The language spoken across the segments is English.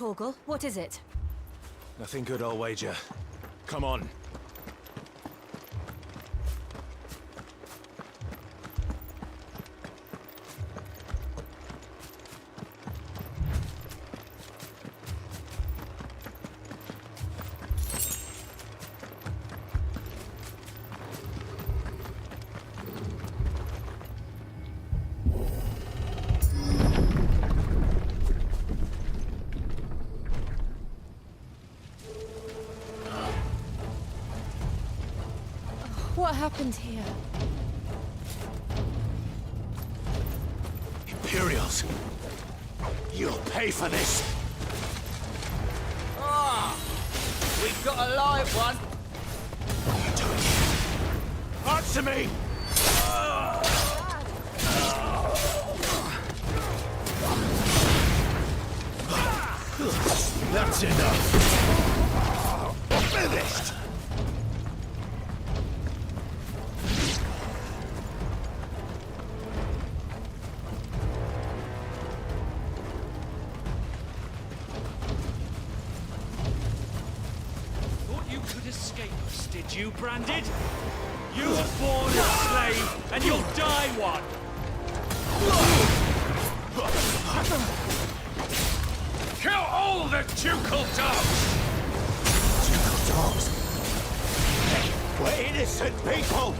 Torgal. What is it? Nothing good, I'll wager. Come on. What happened here? Imperials! You'll pay for this! Ah! We've got a live one! What are you doing here? Answer me! That's enough! Finished! Escape us, did you, Branded? You were born a slave, and you'll die one! Kill all the ducal dogs! Ducal dogs? Hey, we're innocent people!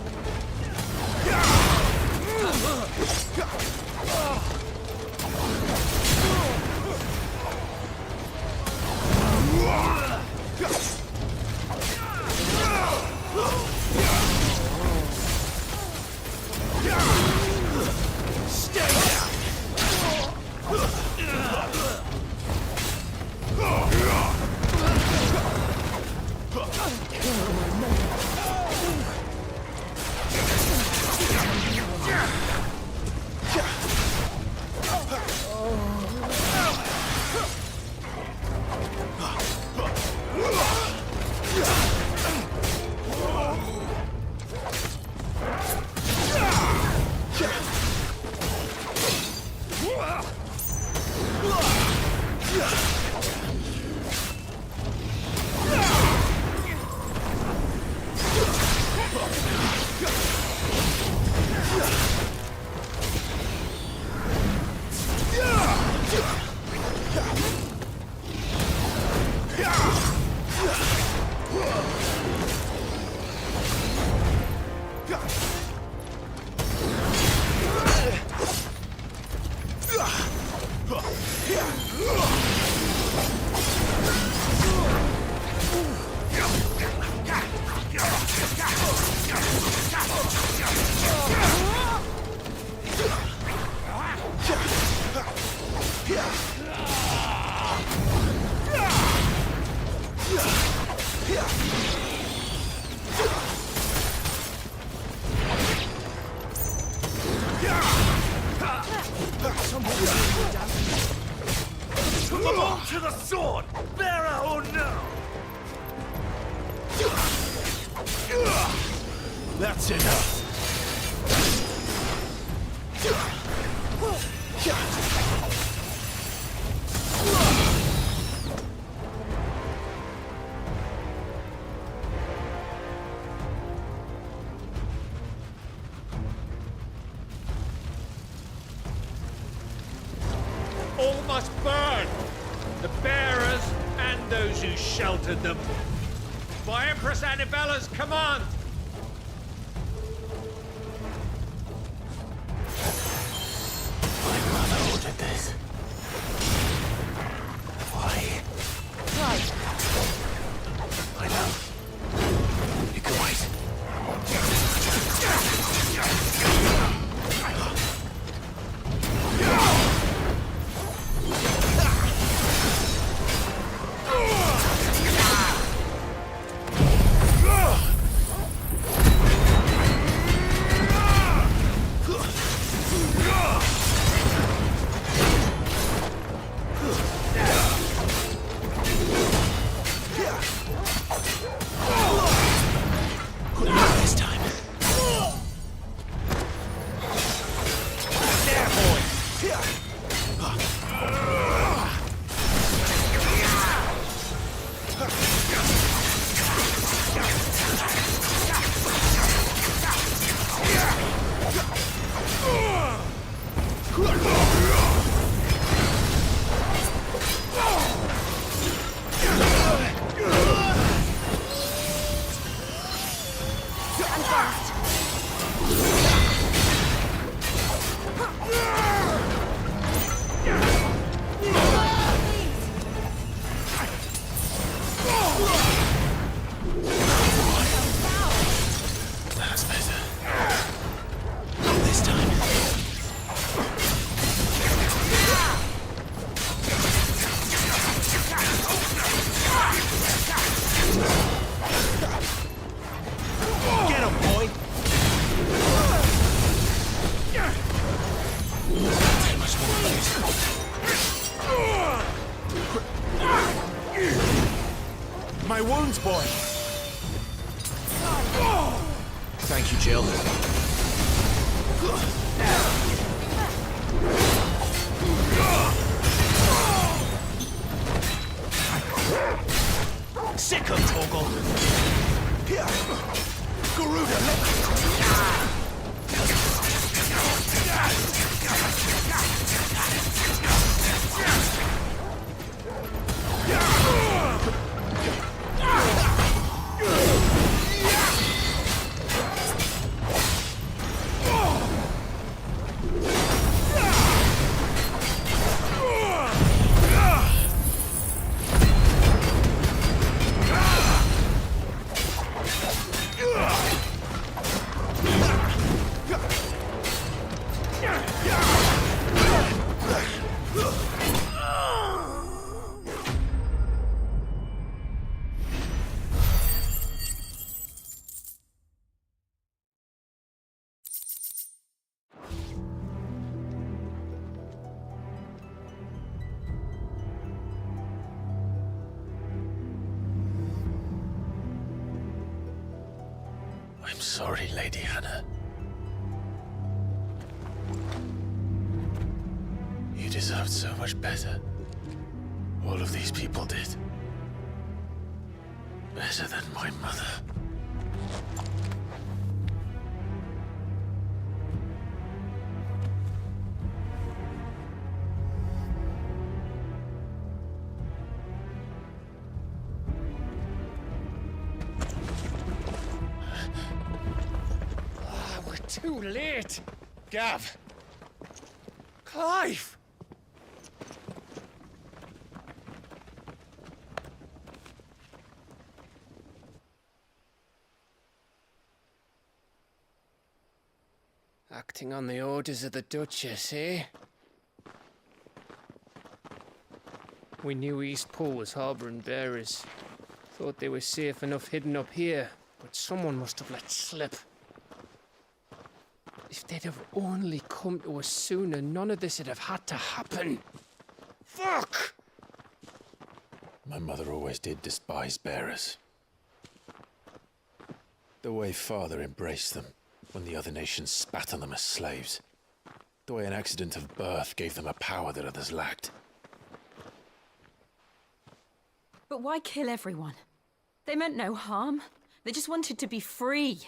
Stay down! Come on to the sword, bearer or no! That's enough! All must burn! The bearers and those who sheltered them. By Empress Annibella's command! My mother ordered this. Why? Right. I know. You can wait. And fast. That's better. Not this time. Get him, boy! Too much more abuse. My wounds, boy! Thank you, Jill. Sick of Torgal. Here. Garuda, I'm sorry, Lady Hannah. You deserved so much better. All of these people did. Better than my mother. Too late! Gav! Clive! Acting on the orders of the Duchess, eh? We knew East Pool was harbouring bearers. Thought they were safe enough hidden up here, but someone must have let slip. If they'd have only come to us sooner, none of this would have had to happen. Fuck! My mother always did despise bearers. The way Father embraced them when the other nations spat on them as slaves. The way an accident of birth gave them a power that others lacked. But why kill everyone? They meant no harm. They just wanted to be free.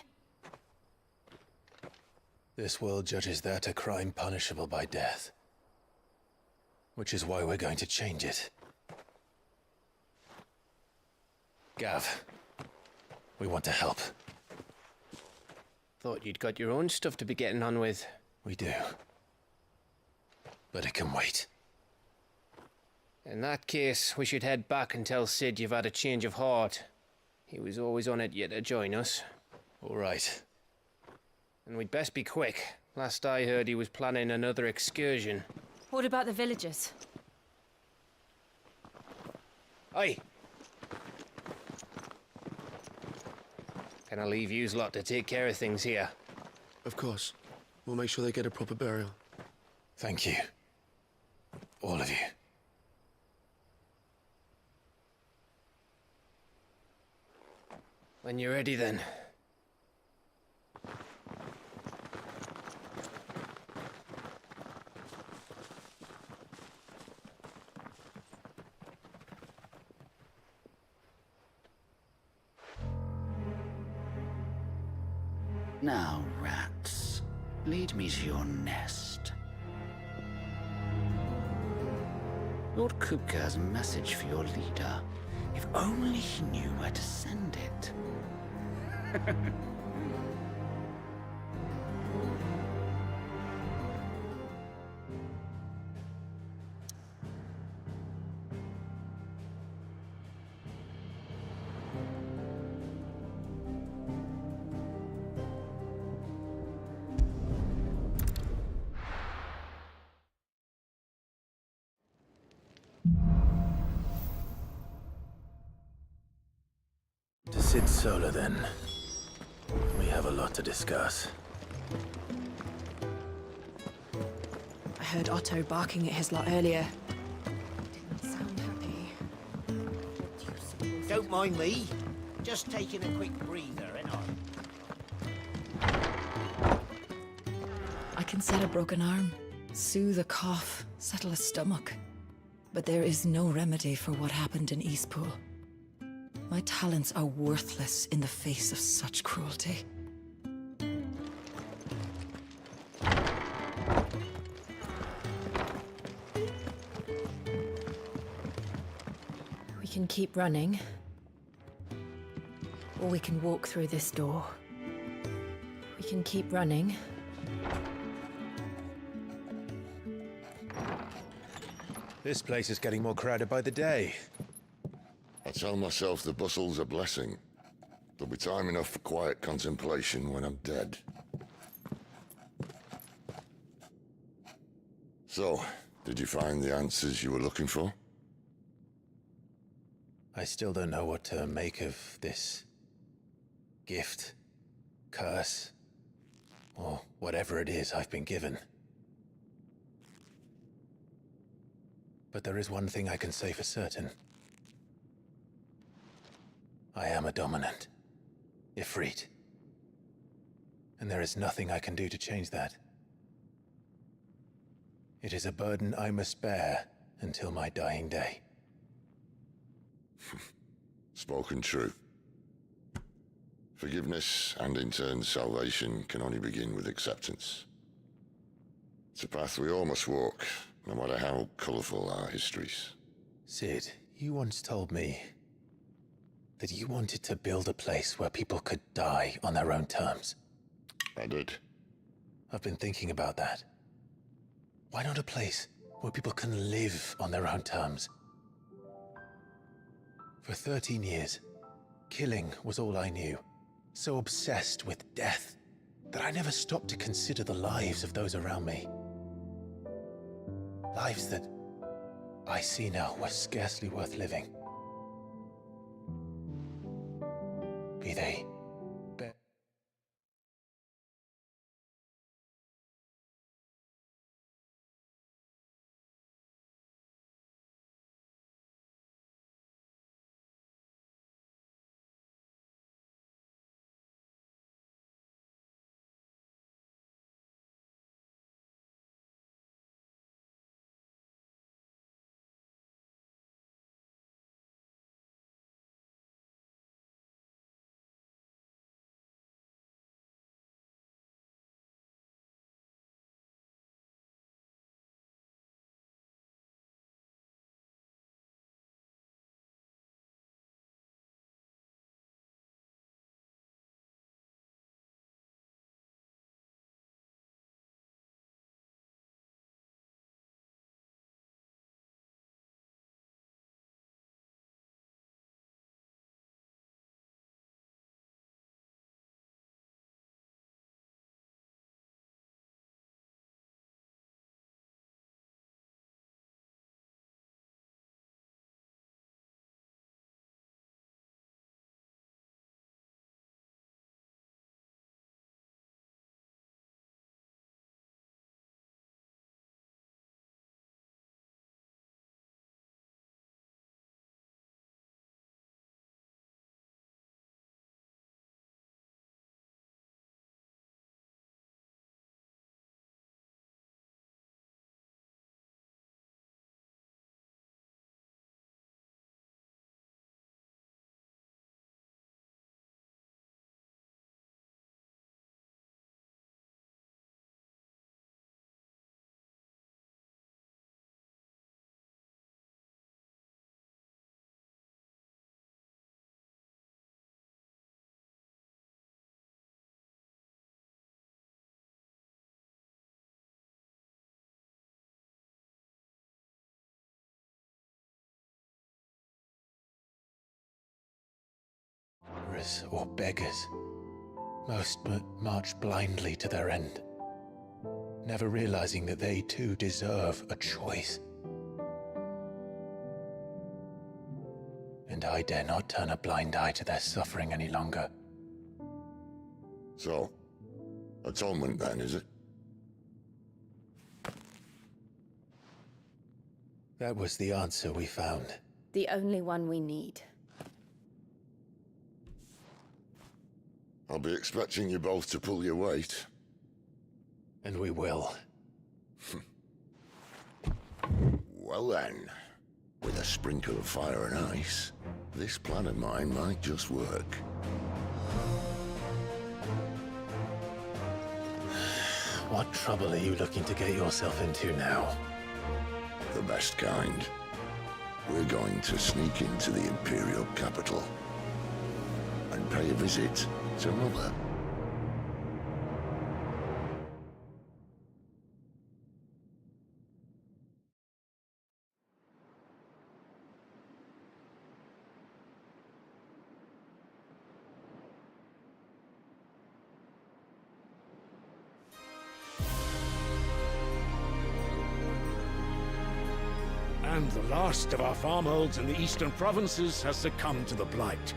This world judges that a crime punishable by death. Which is why we're going to change it. Gav, we want to help. Thought you'd got your own stuff to be getting on with. We do. But it can wait. In that case, we should head back and tell Sid you've had a change of heart. He was always on it yet to join us. All right. And we'd best be quick. Last I heard, he was planning another excursion. What about the villagers? Aye. Can I leave yous lot to take care of things here? Of course. We'll make sure they get a proper burial. Thank you. All of you. When you're ready, then. Now, rats, lead me to your nest. Lord Kupka has a message for your leader. If only he knew where to send it. Solar, then. We have a lot to discuss. I heard Otto barking at his lot earlier. Didn't sound happy. Don't mind me. Just taking a quick breather, ain't I? I can set a broken arm, soothe a cough, settle a stomach. But there is no remedy for what happened in Eastpool. My talents are worthless in the face of such cruelty. We can keep running. Or we can walk through this door. We can keep running. This place is getting more crowded by the day. I tell myself the bustle's a blessing. There'll be time enough for quiet contemplation when I'm dead. So, did you find the answers you were looking for? I still don't know what to make of this gift, curse, or whatever it is I've been given. But there is one thing I can say for certain. I am a dominant, Ifrit. And there is nothing I can do to change that. It is a burden I must bear until my dying day. Spoken true. Forgiveness, and in turn salvation, can only begin with acceptance. It's a path we all must walk, no matter how colourful our histories. Sid, you once told me that you wanted to build a place where people could die on their own terms. I did. I've been thinking about that. Why not a place where people can live on their own terms? For 13 years, killing was all I knew. So obsessed with death that I never stopped to consider the lives of those around me. Lives that I see now were scarcely worth living. Be they or beggars. Most march blindly to their end, never realizing that they too deserve a choice. And I dare not turn a blind eye to their suffering any longer. So, atonement then, is it? That was the answer we found. The only one we need. I'll be expecting you both to pull your weight. And we will. Well then, with a sprinkle of fire and ice, this plan of mine might just work. What trouble are you looking to get yourself into now? The best kind. We're going to sneak into the Imperial capital and pay a visit to Mother. And the last of our farmholds in the eastern provinces has succumbed to the blight.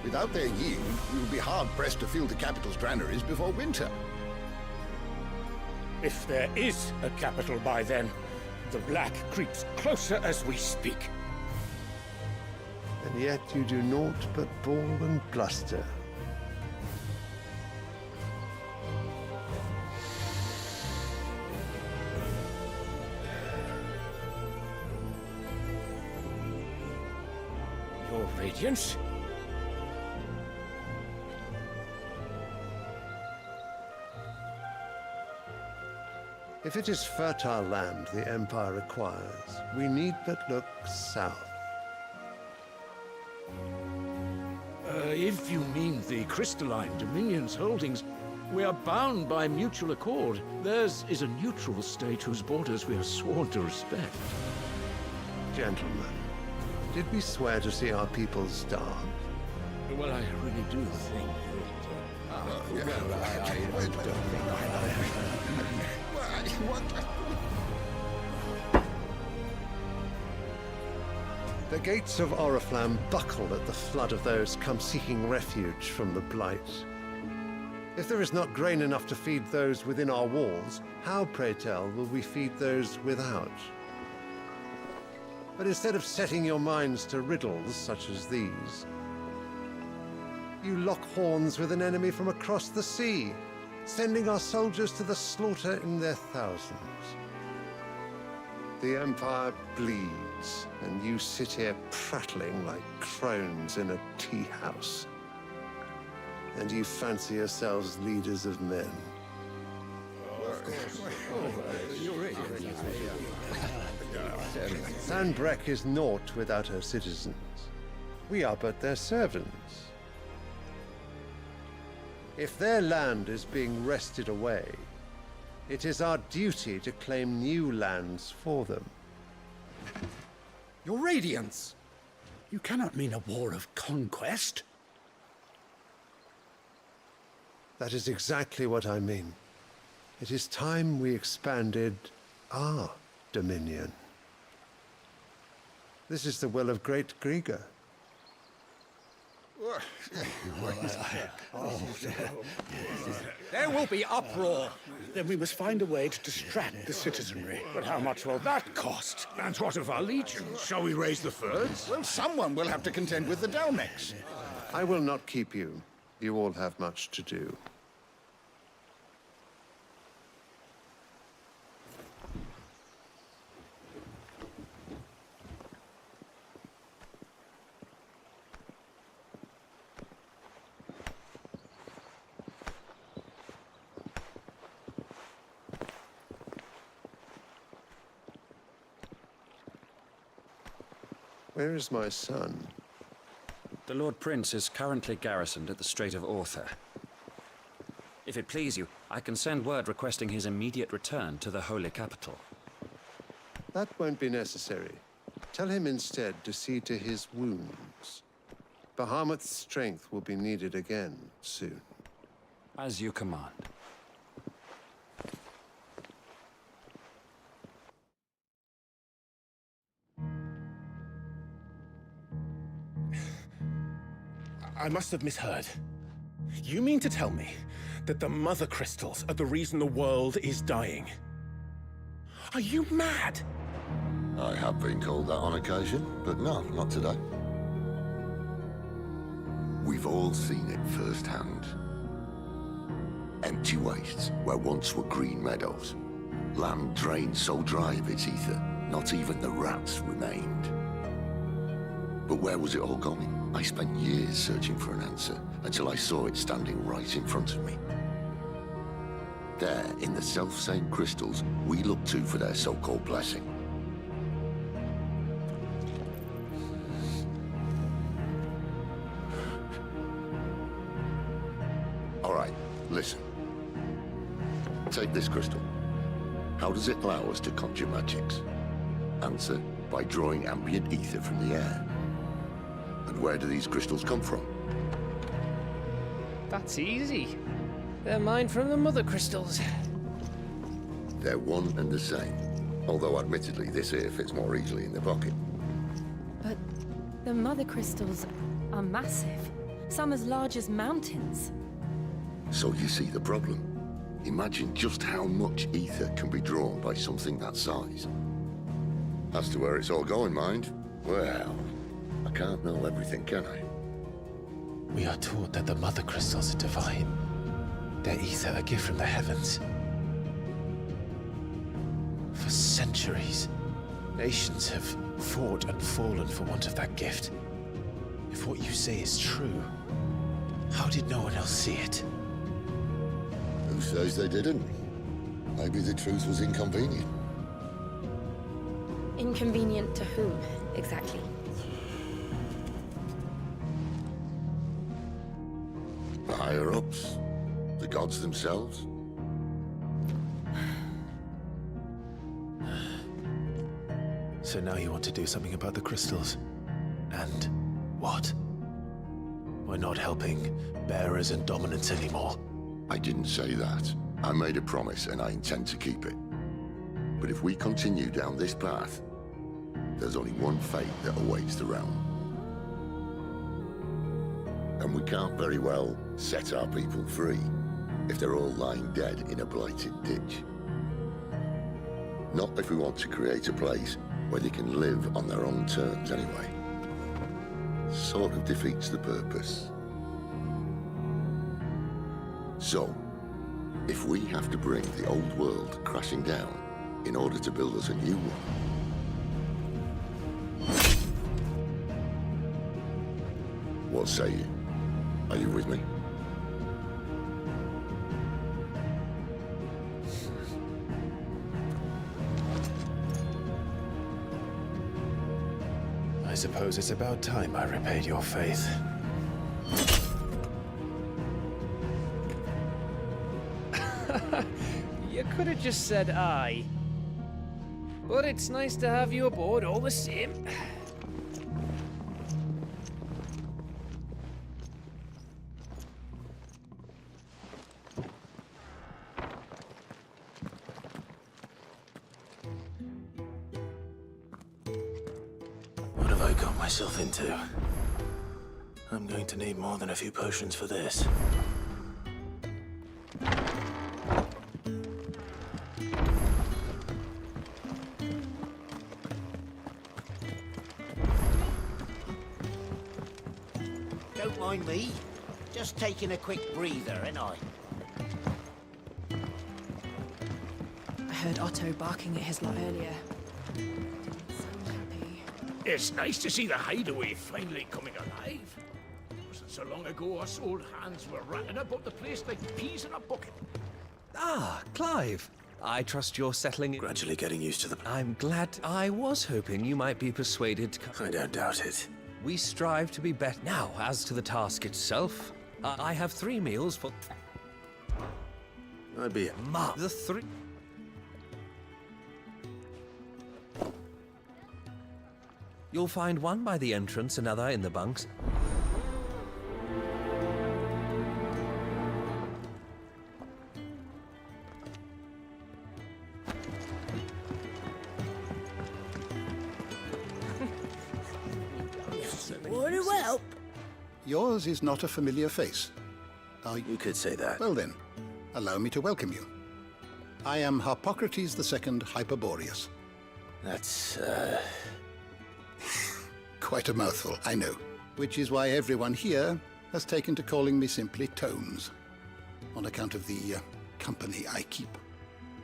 Without their yield, we will be hard-pressed to fill the capital's granaries before winter. If there is a capital by then, the black creeps closer as we speak. And yet you do naught but bawl and bluster. Your Radiance? If it is fertile land the Empire requires, we need but look south. If you mean the crystalline Dominion's holdings, we are bound by mutual accord. Theirs is a neutral state whose borders we are sworn to respect. Gentlemen, did we swear to see our people starve? Well, I really do think The gates of Oriflamme buckle at the flood of those come seeking refuge from the Blight. If there is not grain enough to feed those within our walls, how, pray tell, will we feed those without? But instead of setting your minds to riddles such as these, you lock horns with an enemy from across the sea, sending our soldiers to the slaughter in their thousands. The Empire bleeds, and you sit here prattling like crones in a tea house. And you fancy yourselves leaders of men. Sanbreque is naught without her citizens. We are but their servants. If their land is being wrested away, it is our duty to claim new lands for them. Your Radiance! You cannot mean a war of conquest. That is exactly what I mean. It is time we expanded our dominion. This is the will of great Grieger. There will be uproar. Then we must find a way to distract the citizenry. But how much will that cost? And what of our legions? Shall we raise the furs? Well, someone will have to contend with the Dalmex. I will not keep you. You all have much to do. Where is my son? The Lord Prince is currently garrisoned at the Strait of Author. If it please you, I can send word requesting his immediate return to the Holy Capital. That won't be necessary. Tell him instead to see to his wounds. Bahamut's strength will be needed again soon. As you command. I must have misheard. You mean to tell me that the mother crystals are the reason the world is dying? Are you mad? I have been called that on occasion, but no, not today. We've all seen it firsthand. Empty wastes where once were green meadows. Land drained so dry of its ether, not even the rats remained. But where was it all going? I spent years searching for an answer, until I saw it standing right in front of me. There, in the self-same crystals we look to for their so-called blessing. All right, listen. Take this crystal. How does it allow us to conjure magics? Answer, by drawing ambient ether from the air. And where do these crystals come from? That's easy. They're mined from the mother crystals. They're one and the same. Although admittedly, this here fits more easily in the pocket. But the mother crystals are massive. Some as large as mountains. So you see the problem. Imagine just how much ether can be drawn by something that size. As to where it's all going, mind, well, I can't know everything, can I? We are taught that the mother crystals are divine. Their ether a gift from the heavens. For centuries, nations have fought and fallen for want of that gift. If what you say is true, how did no one else see it? Who says they didn't? Maybe the truth was inconvenient. Inconvenient to whom, exactly? The higher-ups? The gods themselves? So now you want to do something about the crystals? And what? We're not helping bearers and dominants anymore. I didn't say that. I made a promise and I intend to keep it. But if we continue down this path, there's only one fate that awaits the realm. And we can't very well set our people free if they're all lying dead in a blighted ditch. Not if we want to create a place where they can live on their own terms anyway. Sort of defeats the purpose. So, if we have to bring the old world crashing down in order to build us a new one, what say you? Are you with me? I suppose it's about time I repaid your faith. You could have just said aye. But it's nice to have you aboard all the same. What have I got myself into? I'm going to need more than a few potions for this. Don't mind me. Just taking a quick breather, ain't I? I heard Otto barking at his lot earlier. Didn't sound happy. It's nice to see the hideaway finally coming alive. It wasn't so long ago us old hands were ratting about the place like peas in a bucket. Ah, Clive. I trust you're settling in. Gradually getting used to the... I'm glad. I was hoping you might be persuaded to come. I don't doubt it. We strive to be better. Now, as to the task itself, I have 3 meals for... I'd be... The 3... You'll find one by the entrance, another in the bunks. Yours is not a familiar face. You could say that. Well then, allow me to welcome you. I am Harpocrates II Hyperboreus. That's, Quite a mouthful, I know. Which is why everyone here has taken to calling me simply Tomes, on account of the company I keep.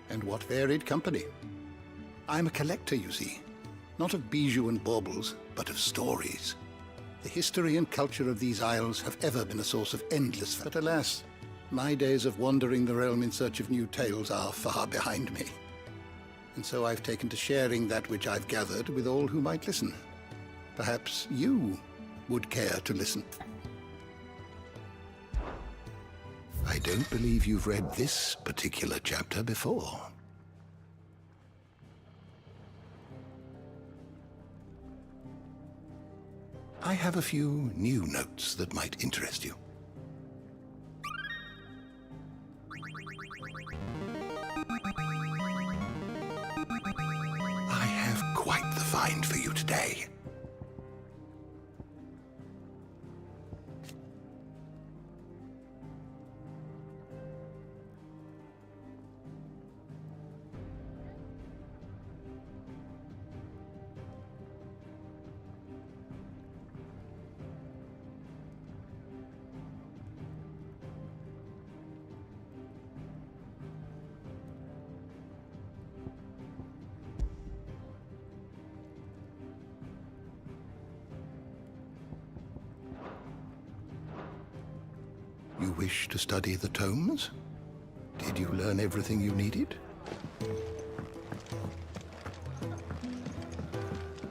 And what varied company. I'm a collector, you see. Not of bijou and baubles, but of stories. The history and culture of these isles have ever been a source of endless... But alas, my days of wandering the realm in search of new tales are far behind me. And so I've taken to sharing that which I've gathered with all who might listen. Perhaps you would care to listen. I don't believe you've read this particular chapter before. I have a few new notes that might interest you. I have quite the find for you today. You wish to study the tomes? Did you learn everything you needed?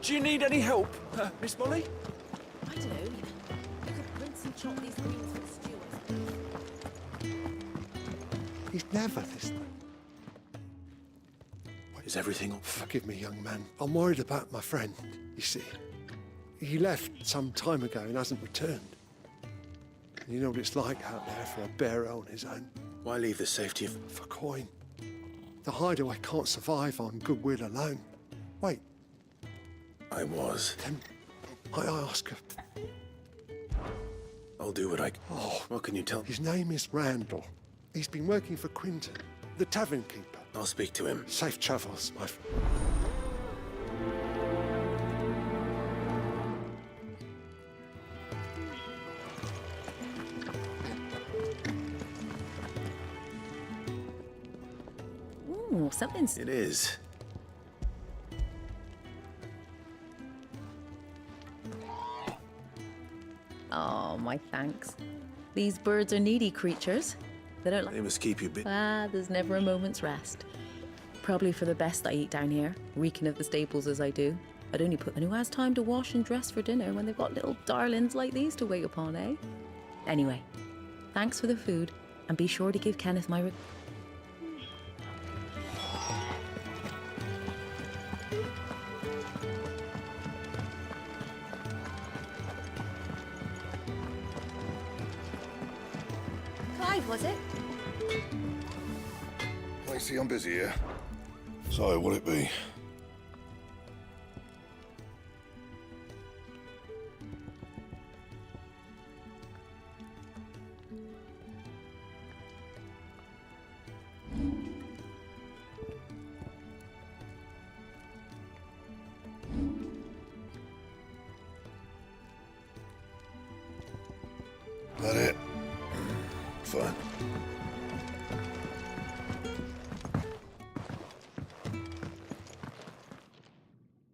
Do you need any help, Miss Molly? I don't know. You could rinse and chop these greens with stew. He's never this way. Is everything all... Forgive me, young man. I'm worried about my friend, you see. He left some time ago and hasn't returned. You know what it's like out there for a bearer on his own. Why leave the safety of... For coin. The hideaway can't survive on goodwill alone. Wait. I was. Then I ask her. I'll do what I... Oh. What can you tell me? His name is Randall. He's been working for Quinton, the tavern keeper. I'll speak to him. Safe travels, my friend. Ooh, something's... It is. Oh, my thanks. These birds are needy creatures. They don't like... They must keep you busy. There's never a moment's rest. Probably for the best I eat down here, reeking of the staples as I do. I'd only put... And who has time to wash and dress for dinner when they've got little darlings like these to wait upon, eh? Anyway, thanks for the food, and be sure to give Kenneth my... Clive, was it? I see I'm busy here. So, what'll it be? That it? Fine.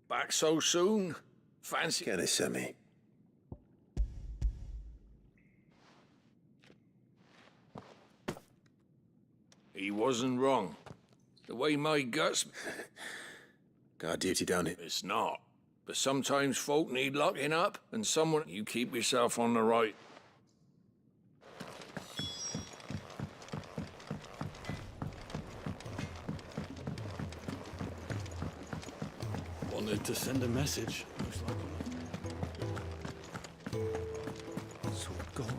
Back so soon? Fancy... Can I send me? He wasn't wrong. The way my guts... Guard duty down it. It's not. But sometimes folk need locking up, and someone... You keep yourself on the right. Wanted to send a message, most likely. Sword gone.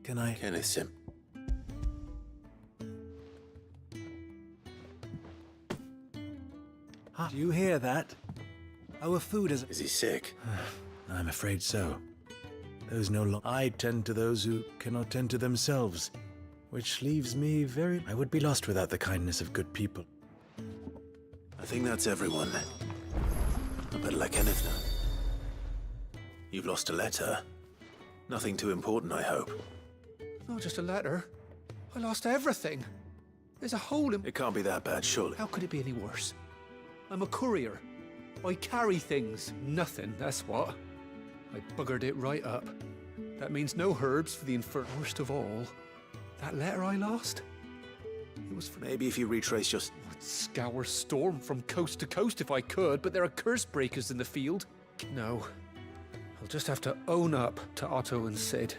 Can I... Kenneth Sim. Do you hear that? Our food is... Is he sick? I'm afraid so. Those I tend to those who cannot tend to themselves, which leaves me very... I would be lost without the kindness of good people. I think that's everyone. I better let Kenneth know. You've lost a letter. Nothing too important, I hope. Not just a letter. I lost everything. There's a hole in... It can't be that bad, surely. How could it be any worse? I'm a courier. I carry things. Nothing, that's what. I buggered it right up. That means no herbs for the infernal. Worst of all, that letter I lost? It was for... Maybe if you retrace your... I'd scour Storm from coast to coast if I could, but there are curse breakers in the field. No. I'll just have to own up to Otto and Sid.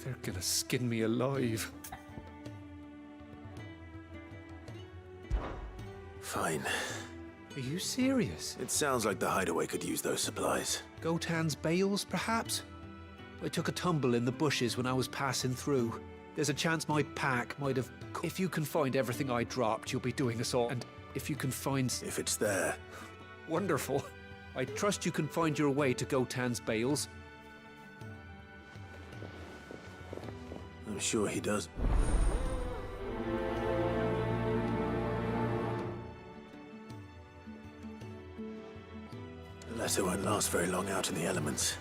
They're gonna skin me alive. Fine. Are you serious? It sounds like the hideaway could use those supplies. Gotan's bales, perhaps? I took a tumble in the bushes when I was passing through. There's a chance my pack might have... If you can find everything I dropped, you'll be doing us all. And if you can find... If it's there. Wonderful. I trust you can find your way to Gotan's bales. I'm sure he does. The letter won't last very long out in the elements.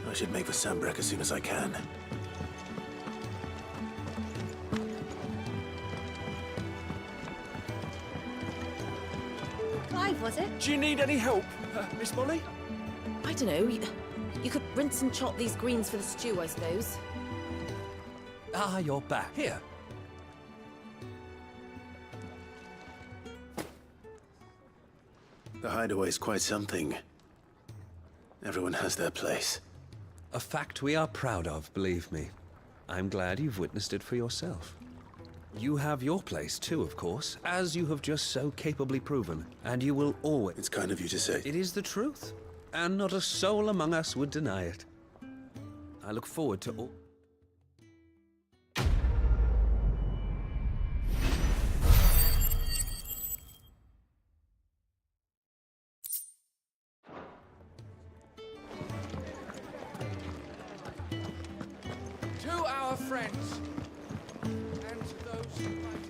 I should make for Sambrek as soon as I can. Clive, was it? Do you need any help, Miss Molly? I don't know. You could rinse and chop these greens for the stew, I suppose. Ah, you're back. Here. The hideaway's quite something. Everyone has their place. A fact we are proud of, believe me. I'm glad you've witnessed it for yourself. You have your place too, of course, as you have just so capably proven, and you will always... It's kind of you to say. It is the truth, and not a soul among us would deny it. I look forward to all... To our friends, and to those who might...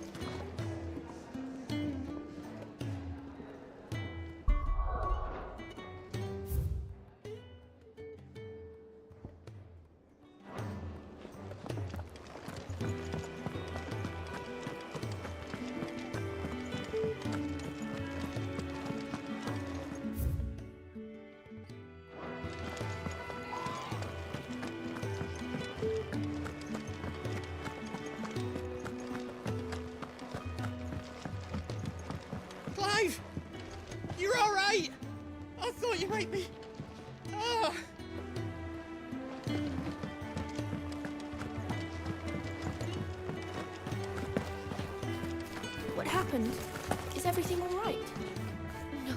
Clive! You're all right! I thought you might be... Ah! What happened? Is everything all right? No.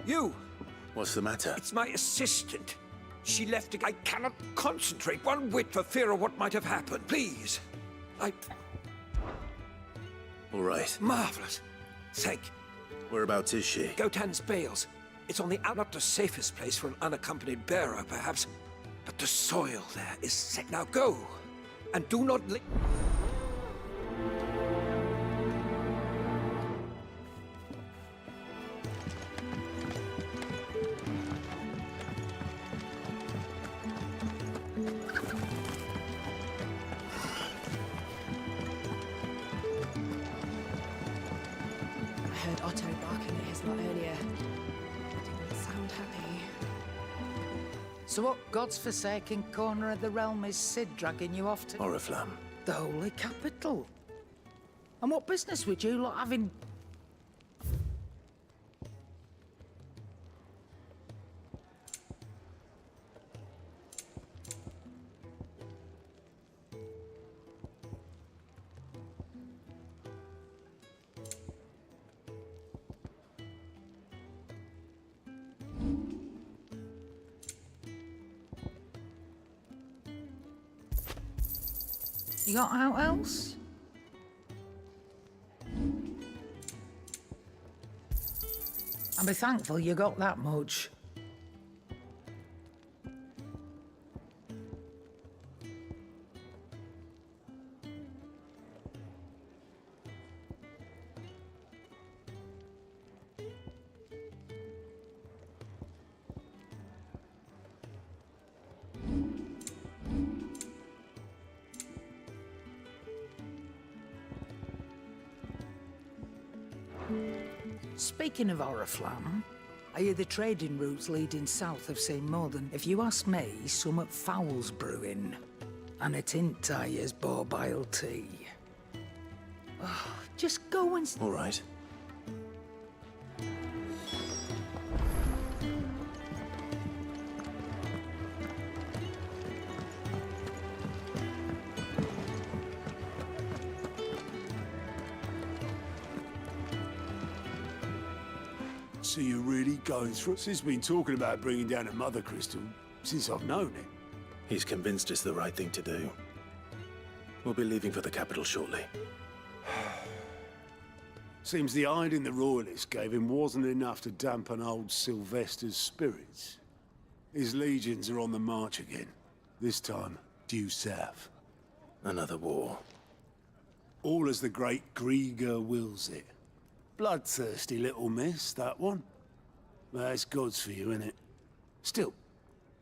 You! What's the matter? It's my assistant. She left again. I cannot concentrate one whit for fear of what might have happened. Please. All right. Marvelous. Thank you. Whereabouts is she? Gotan's bales. It's on the out, not the safest place for an unaccompanied bearer, perhaps. But the soil there is set. Now go, and do not I heard Otto barking at his lot earlier. Didn't sound happy. So what god's forsaken corner of the realm is Sid dragging you off to? Oriflamme. The holy capital. And what business would you lot having... You got out else? I'll be thankful you got that much. Speaking of Oriflamme, I hear the trading routes leading south of St. Mordan. If you ask me, summat foul's brewing. And a tint as borbile tea. Oh, just go and... All right. So you're really going through? Sis been talking about bringing down a mother crystal since I've known him. He's convinced it's the right thing to do. We'll be leaving for the capital shortly. Seems the hiding the royalists gave him wasn't enough to dampen old Sylvester's spirits. His legions are on the march again. This time, due south. Another war. All as the great Grieger wills it. Bloodthirsty little miss, that one. That's God's for you, innit? Still,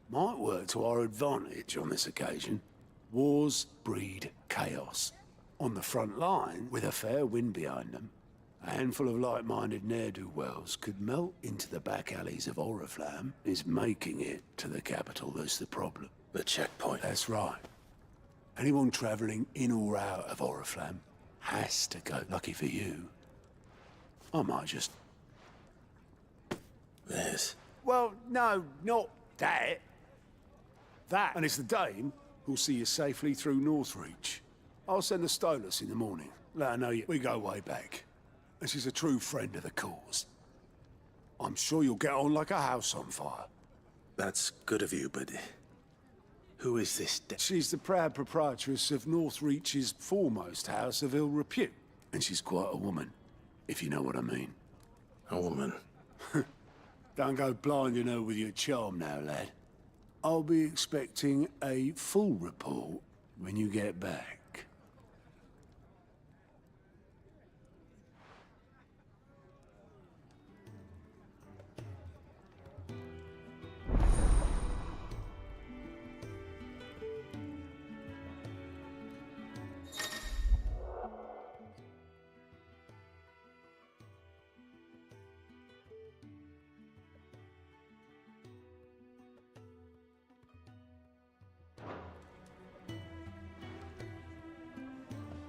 might work to our advantage on this occasion. Wars breed chaos. On the front line, with a fair wind behind them, a handful of like-minded ne'er-do-wells could melt into the back alleys of Oriflamme. Is making it to the capital that's the problem. The checkpoint. That's right. Anyone travelling in or out of Oriflamme has to go. Lucky for you, I might just... This? Well, no, not that. That, and it's the dame who'll see you safely through Northreach. I'll send the Stolas in the morning. Let her know we go way back. And she's a true friend of the cause. I'm sure you'll get on like a house on fire. That's good of you, but... who is this? She's the proud proprietress of Northreach's foremost house of ill repute. And she's quite a woman, if you know what I mean. A woman? Don't go blinding her with your charm now, lad. I'll be expecting a full report when you get back.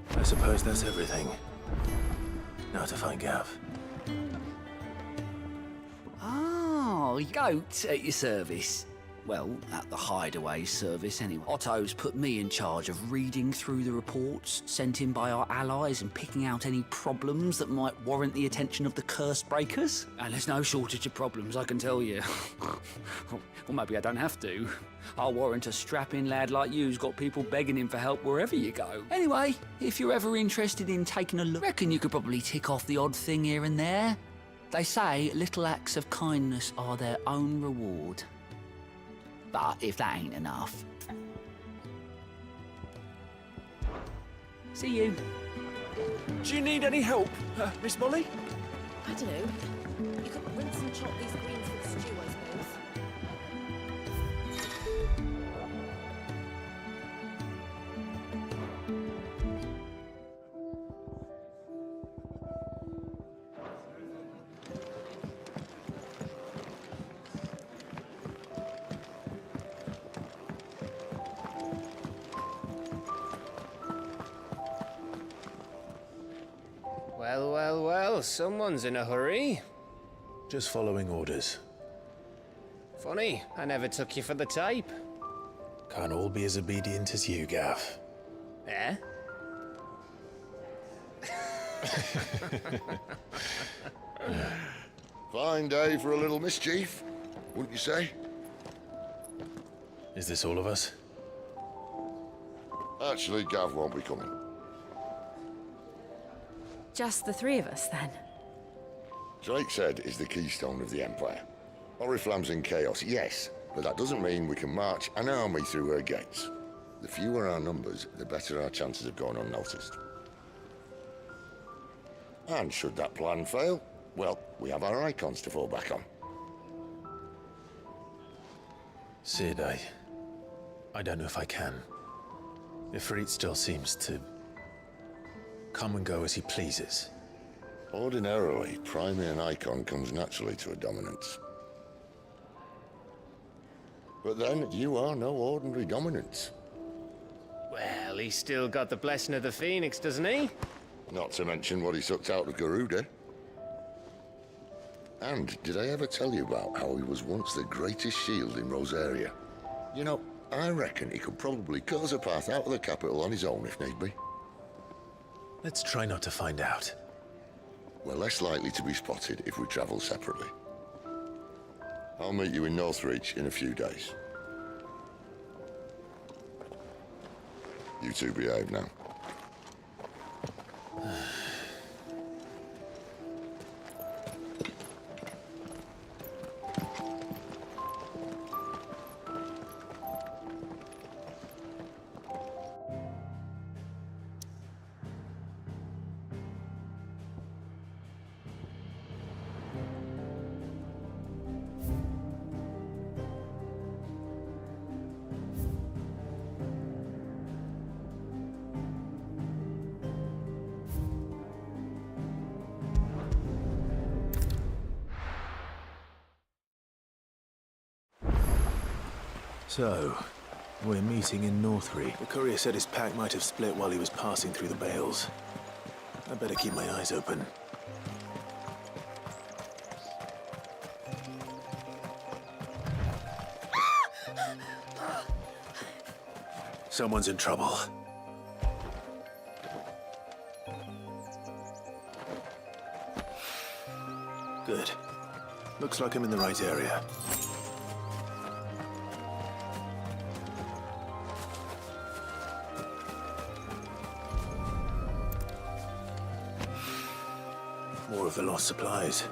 I suppose that's everything. Now to find Gav. Oh, goat at your service. Well, at the hideaway service anyway. Otto's put me in charge of reading through the reports sent in by our allies and picking out any problems that might warrant the attention of the curse breakers. And there's no shortage of problems, I can tell you. Or maybe I don't have to. I'll warrant a strapping lad like you's got people begging him for help wherever you go. Anyway, if you're ever interested in taking a look, reckon you could probably tick off the odd thing here and there. They say little acts of kindness are their own reward. But if that ain't enough... See you. Do you need any help, Miss Molly? I don't know. You could rinse and chop these greens with stew, I suppose. Well, well, well, someone's in a hurry. Just following orders. Funny, I never took you for the type. Can't all be as obedient as you, Gav. Eh? Fine day for a little mischief, wouldn't you say? Is this all of us? Actually, Gav won't be coming. Just the three of us, then? Drakeshead is the keystone of the Empire. Oriflamme's in chaos, yes, but that doesn't mean we can march an army through her gates. The fewer our numbers, the better our chances of going unnoticed. And should that plan fail, well, we have our icons to fall back on. Sid, I don't know if I can. Ifrit still seems to come and go as he pleases. Ordinarily, priming an icon comes naturally to a dominance. But then, you are no ordinary dominance. Well, he's still got the blessing of the Phoenix, doesn't he? Not to mention what he sucked out of Garuda. And did I ever tell you about how he was once the greatest shield in Rosaria? You know, I reckon he could probably cut us a path out of the capital on his own if need be. Let's try not to find out. We're less likely to be spotted if we travel separately. I'll meet you in Northreach in a few days. You two behave now. So, we're meeting in Northreach. The courier said his pack might have split while he was passing through the bales. I better keep my eyes open. Someone's in trouble. Good. Looks like I'm in the right area. More of the lost supplies.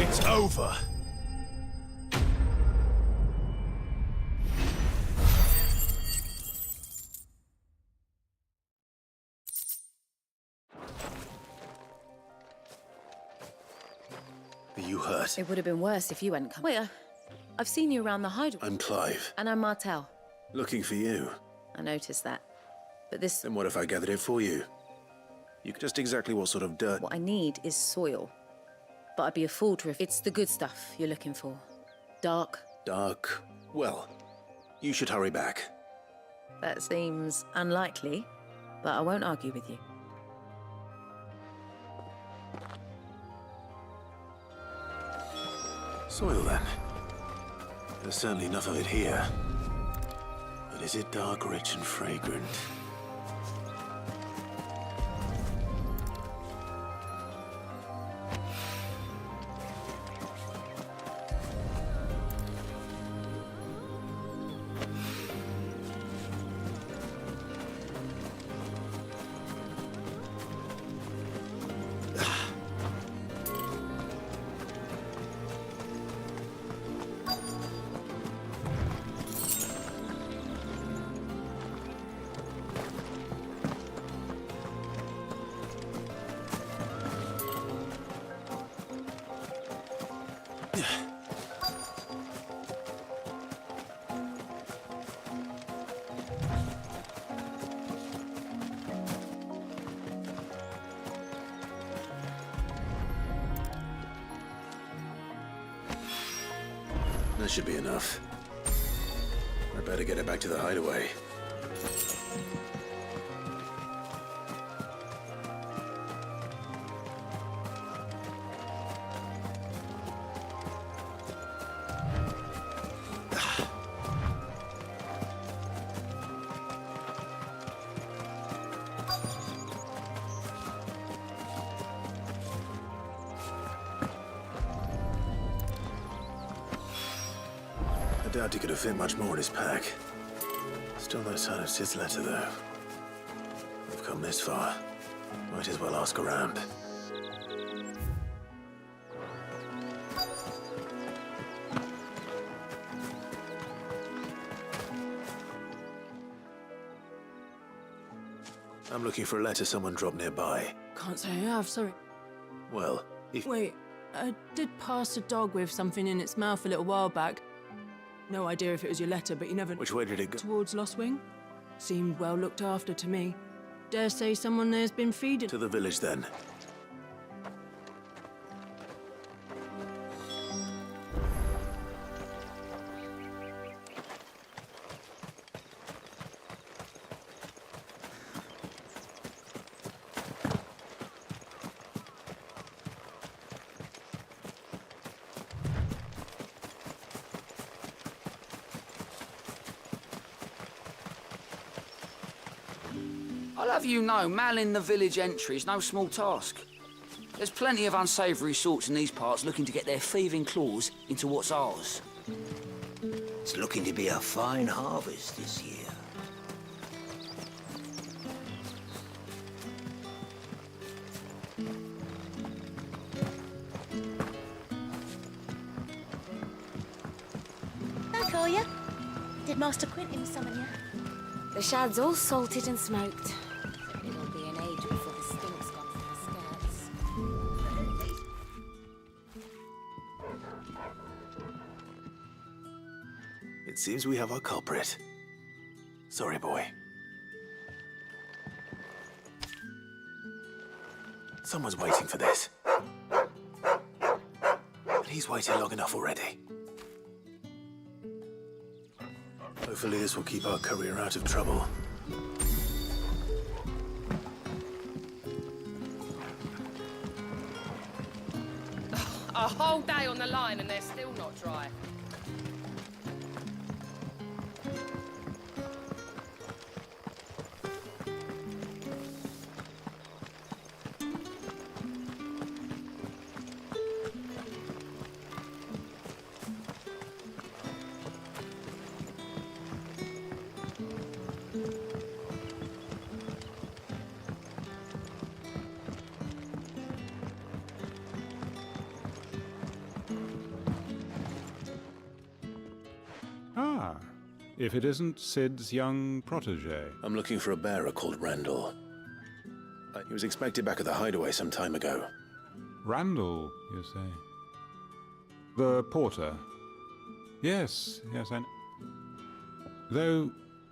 It's over. Are you hurt? It would have been worse if you hadn't come. Wait, I've seen you around the hideaway. I'm Clive. And I'm Martel. Looking for you. I noticed that. But this... Then what if I gathered it for you? You could just exactly what sort of dirt... What I need is soil. But I'd be a fool to if it's the good stuff you're looking for. Dark. Dark. Well, you should hurry back. That seems unlikely, but I won't argue with you. Soil, then. There's certainly enough of it here. But is it dark, rich, and fragrant? That should be enough. I better get it back to the hideaway. I doubt he could have fit much more in his pack. Still no sign of Sid's letter, though. We've come this far. Might as well ask around. I'm looking for a letter someone dropped nearby. Can't say I have, sorry. Well, if... Wait, I did pass a dog with something in its mouth a little while back. No idea if it was your letter, but you never... Which way did it go? Towards Lost Wing. Seemed well looked after to me. Dare say someone there's been feeding... To the village, then. I'll have you know, manning the village entry is no small task. There's plenty of unsavoury sorts in these parts looking to get their thieving claws into what's ours. It's looking to be a fine harvest this year. I call ya. Did Master Quentin summon ya? The shad's all salted and smoked. It'll be an age before the stink's gone from her skirts. It seems we have our culprit. Sorry, boy. Someone's waiting for this. And he's waited long enough already. Hopefully this will keep our courier out of trouble. A whole day on the line and they're still not dry. Ah, if it isn't Sid's young protege. I'm looking for a bearer called Randall. He was expected back at the hideaway some time ago. Randall, you say? The porter? Yes, I know. Though,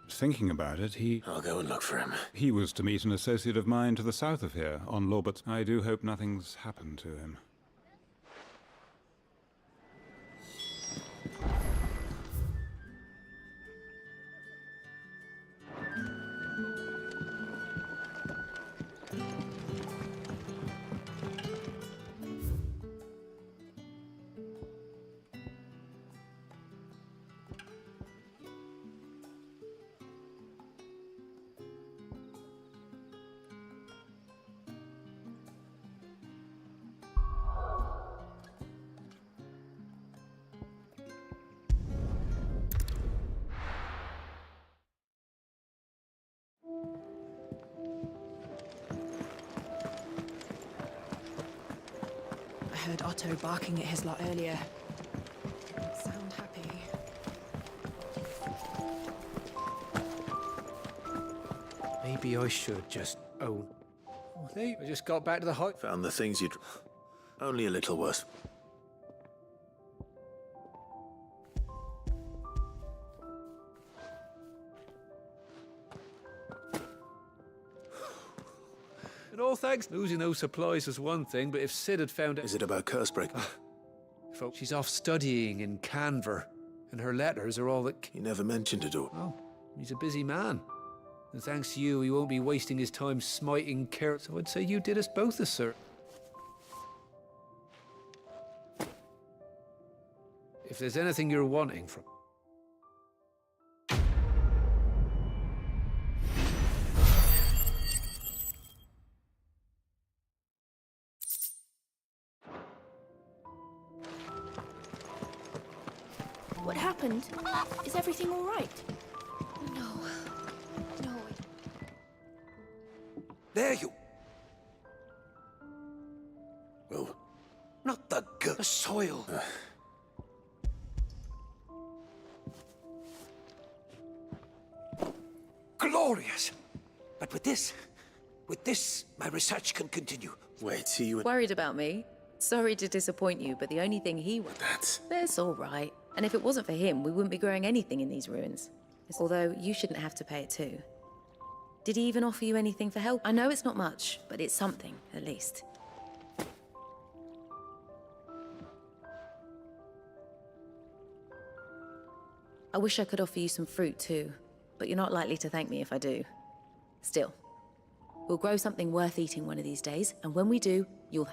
thinking about it, I'll go and look for him. He was to meet an associate of mine to the south of here, on Lawbert. I do hope nothing's happened to him. I heard Otto barking at his lot earlier. Didn't sound happy. Maybe I should just own. Oh, I just got back to the hut. Found the things you'd... Only a little worse. And all thanks. Losing those supplies was one thing, but if Sid had found it... Is it about Cursebreak? Folks, she's off studying in Canver. And her letters are all that... He never mentioned it all. Oh, he's a busy man. And thanks to you, he won't be wasting his time smiting care. So I'd say you did us both a service. If there's anything you're wanting from... What happened? Is everything all right? No. No. There you... Oh, not the the soil. Glorious! But with this, my research can continue. Wait, see you... Worried about me? Sorry to disappoint you, but the only thing he was... That's all right. And if it wasn't for him, we wouldn't be growing anything in these ruins. Although, you shouldn't have to pay it too. Did he even offer you anything for help? I know it's not much, but it's something, at least. I wish I could offer you some fruit too, but you're not likely to thank me if I do. Still, we'll grow something worth eating one of these days, and when we do, you'll...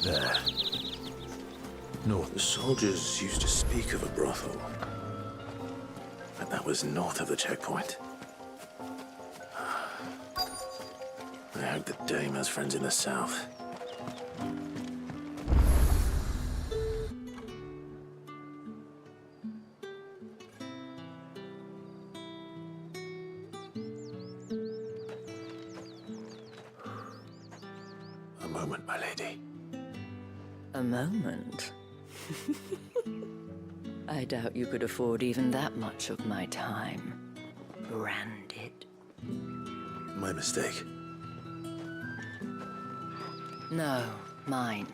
There. North. The soldiers used to speak of a brothel. But that was north of the checkpoint. I hope the dame has friends in the south. A moment, my lady. A moment? I doubt you could afford even that much of my time. Branded. My mistake. No, mine.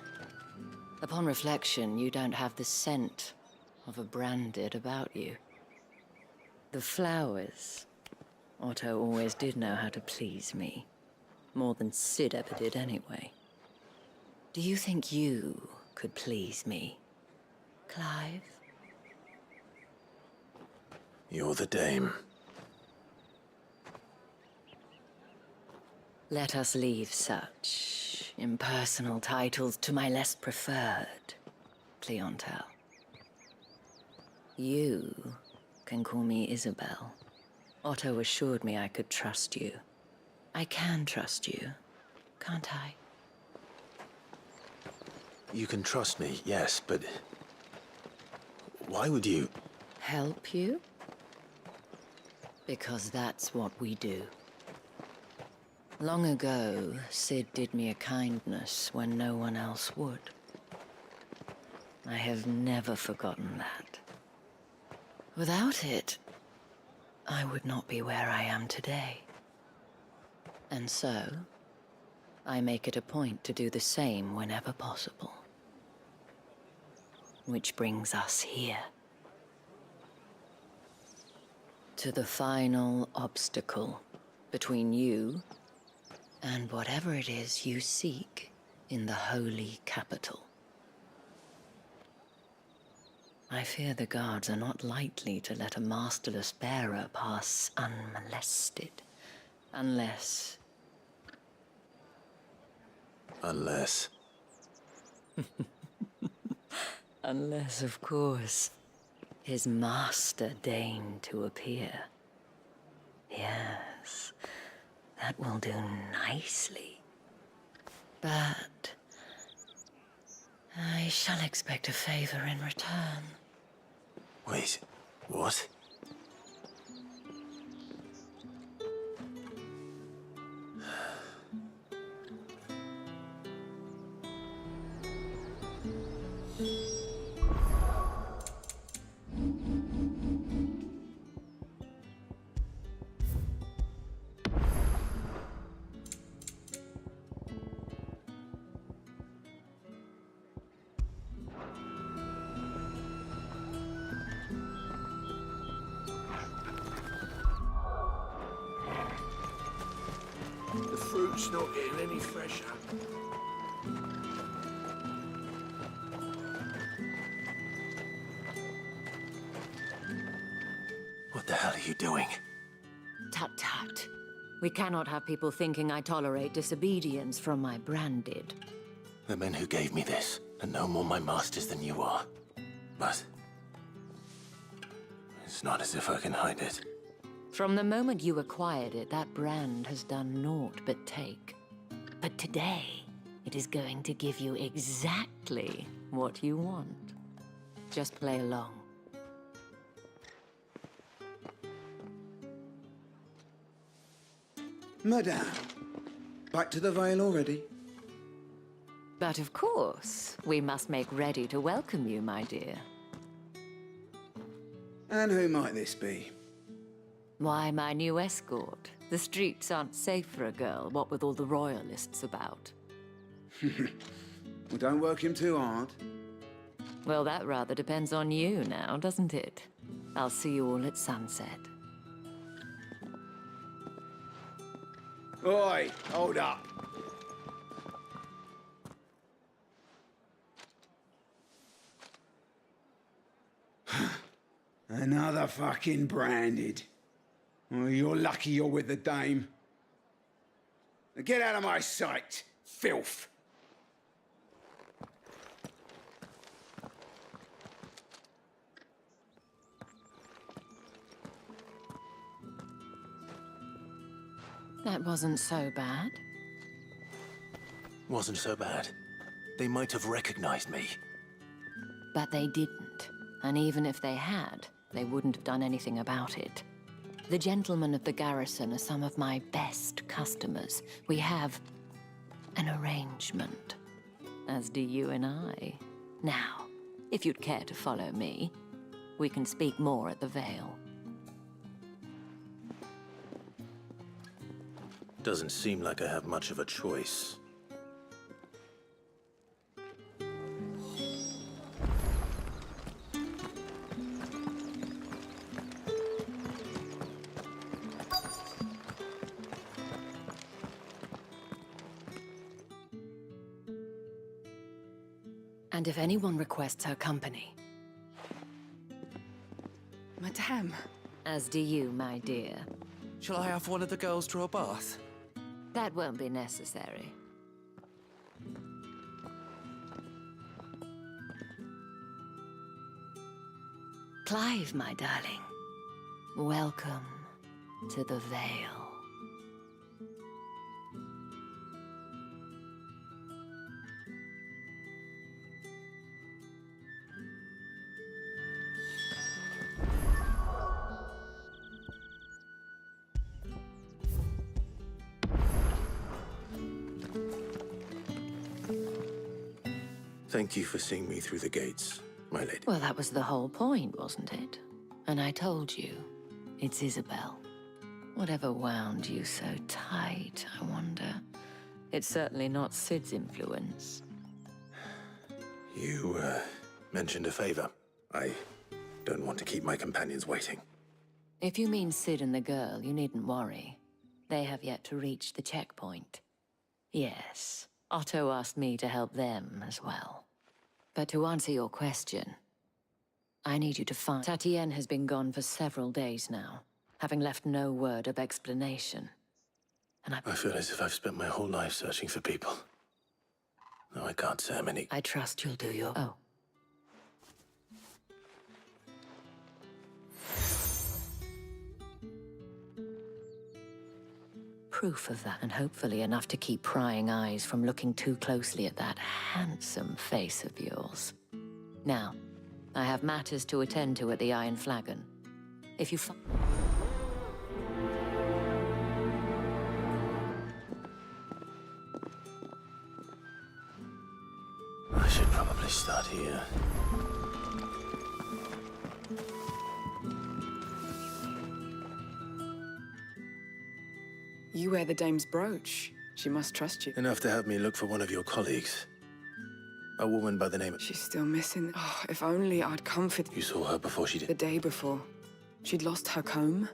Upon reflection, you don't have the scent of a branded about you. The flowers. Otto always did know how to please me. More than Sid ever did anyway. Do you think you could please me, Clive? You're the dame. Let us leave such impersonal titles to my less preferred clientele. You can call me Isabel. Otto assured me I could trust you. I can trust you, can't I? You can trust me, yes, but why would you? Help you? Because that's what we do. Long ago, Sid did me a kindness when no one else would. I have never forgotten that. Without it, I would not be where I am today. And so, I make it a point to do the same whenever possible. Which brings us here. To the final obstacle between you and whatever it is you seek in the holy capital. I fear the guards are not likely to let a masterless bearer pass unmolested, unless... Unless... Unless, of course, his master deigned to appear. Yes, that will do nicely. But I shall expect a favor in return. Wait, what? The fruit's not getting any fresher. What the hell are you doing? Tut tut. We cannot have people thinking I tolerate disobedience from my branded. The men who gave me this are no more my masters than you are. But it's not as if I can hide it. From the moment you acquired it, that brand has done naught but take. But today, it is going to give you exactly what you want. Just play along. Madame, back to the Vale already? But of course, we must make ready to welcome you, my dear. And who might this be? Why, my new escort. The streets aren't safe for a girl, what with all the royalists about. Well, don't work him too hard. Well, that rather depends on you now, doesn't it? I'll see you all at sunset. Oi, hold up. Another fucking branded. Well, you're lucky you're with the dame. Now get out of my sight, filth. That wasn't so bad. Wasn't so bad. They might have recognized me. But they didn't. And even if they had, they wouldn't have done anything about it. The gentlemen of the garrison are some of my best customers. We have an arrangement, as do you and I. Now, if you'd care to follow me, we can speak more at the Vale. Doesn't seem like I have much of a choice. And if anyone requests her company... Madame. As do you, my dear. Shall I have one of the girls draw a bath? That won't be necessary. Clive, my darling. Welcome to the Vale. Thank you for seeing me through the gates, my lady. Well, that was the whole point, wasn't it? And I told you, it's Isabel. Whatever wound you so tight, I wonder. It's certainly not Sid's influence. You, mentioned a favor. I don't want to keep my companions waiting. If you mean Sid and the girl, you needn't worry. They have yet to reach the checkpoint. Yes, Otto asked me to help them as well. But to answer your question, I need you to find... Tatienne has been gone for several days now, having left no word of explanation. And I feel as if I've spent my whole life searching for people. No, I can't say I'm any... I trust you'll do your... Oh. Proof of that, and hopefully enough to keep prying eyes from looking too closely at that handsome face of yours. Now, I have matters to attend to at the Iron Flagon. If you I should probably start here. You wear the dame's brooch. She must trust you. Enough to have me look for one of your colleagues. A woman by the name of... She's still missing. Oh, if only I'd comfort... You saw her before she did? The day before. She'd lost her comb.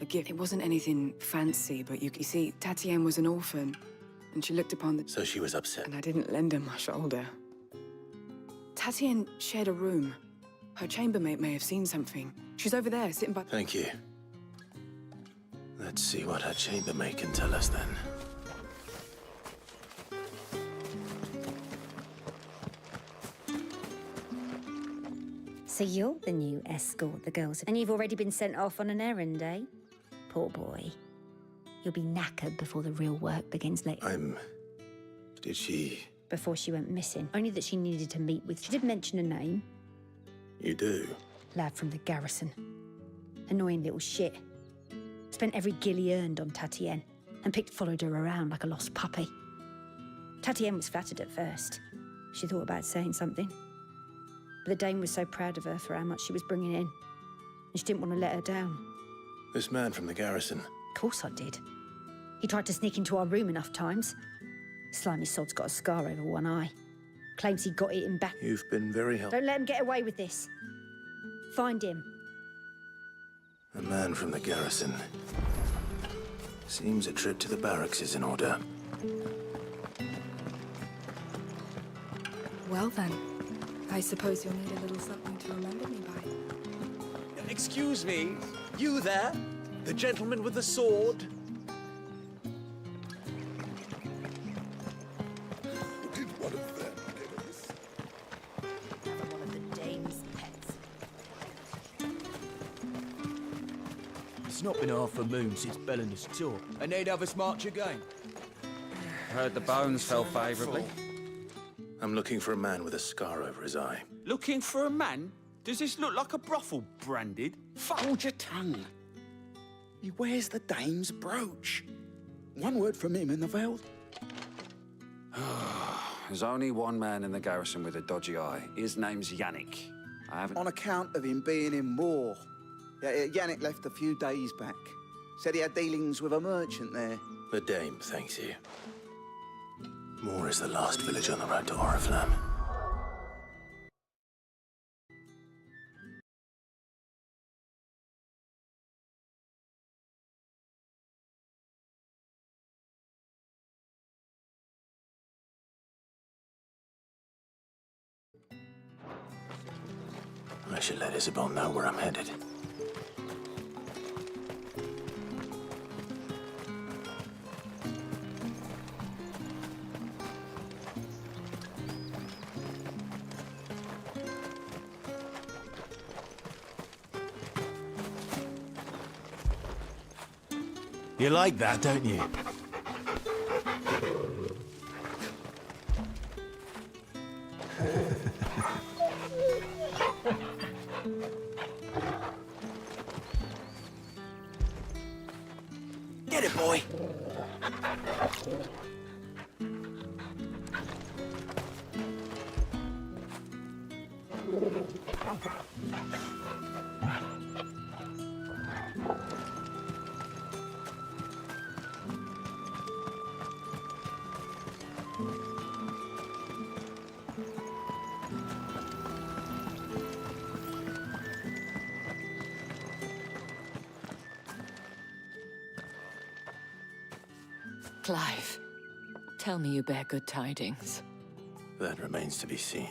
A gift. It wasn't anything fancy, but you see, Tatienne was an orphan. And she looked upon the... So she was upset. And I didn't lend her my shoulder. Tatienne shared a room. Her chambermaid may have seen something. She's over there, sitting by... Thank you. Let's see what her chambermaid can tell us then. So you're the new escort the girls have... And you've already been sent off on an errand, eh? Poor boy. You'll be knackered before the real work begins later. Did she... Before she went missing. Only that she needed to meet with... She did mention a name. You do? Lad from the garrison. Annoying little shit. Spent every guil he earned on Tatienne, and followed her around like a lost puppy. Tatienne was flattered at first. She thought about saying something. But the dame was so proud of her for how much she was bringing in, and she didn't want to let her down. This man from the garrison? Of course I did. He tried to sneak into our room enough times. Slimy sod's got a scar over one eye. Claims he got it in back. You've been very helpful. Don't let him get away with this. Find him. A man from the garrison. Seems a trip to the barracks is in order. Well then, I suppose you'll need a little something to remember me by. Excuse me, you there? The gentleman with the sword? Did one of them get us? Another one of the dame's pets. It's not been half a moon since Bellinus tour, and they'd have us march again. Heard the bones fell favourably. I'm looking for a man with a scar over his eye. Looking for a man? Does this look like a brothel branded? Hold your tongue. He wears the dame's brooch. One word from him in the Vale. There's only one man in the garrison with a dodgy eye. His name's Yannick. I haven't... On account of him being in war. Yeah, Yannick left a few days back. Said he had dealings with a merchant there. The dame thanks you. Moor is the last village on the road to Oriflamme. I should let Isabel know where I'm headed. You like that, don't you? Get it, boy. Clive, tell me you bear good tidings. That remains to be seen.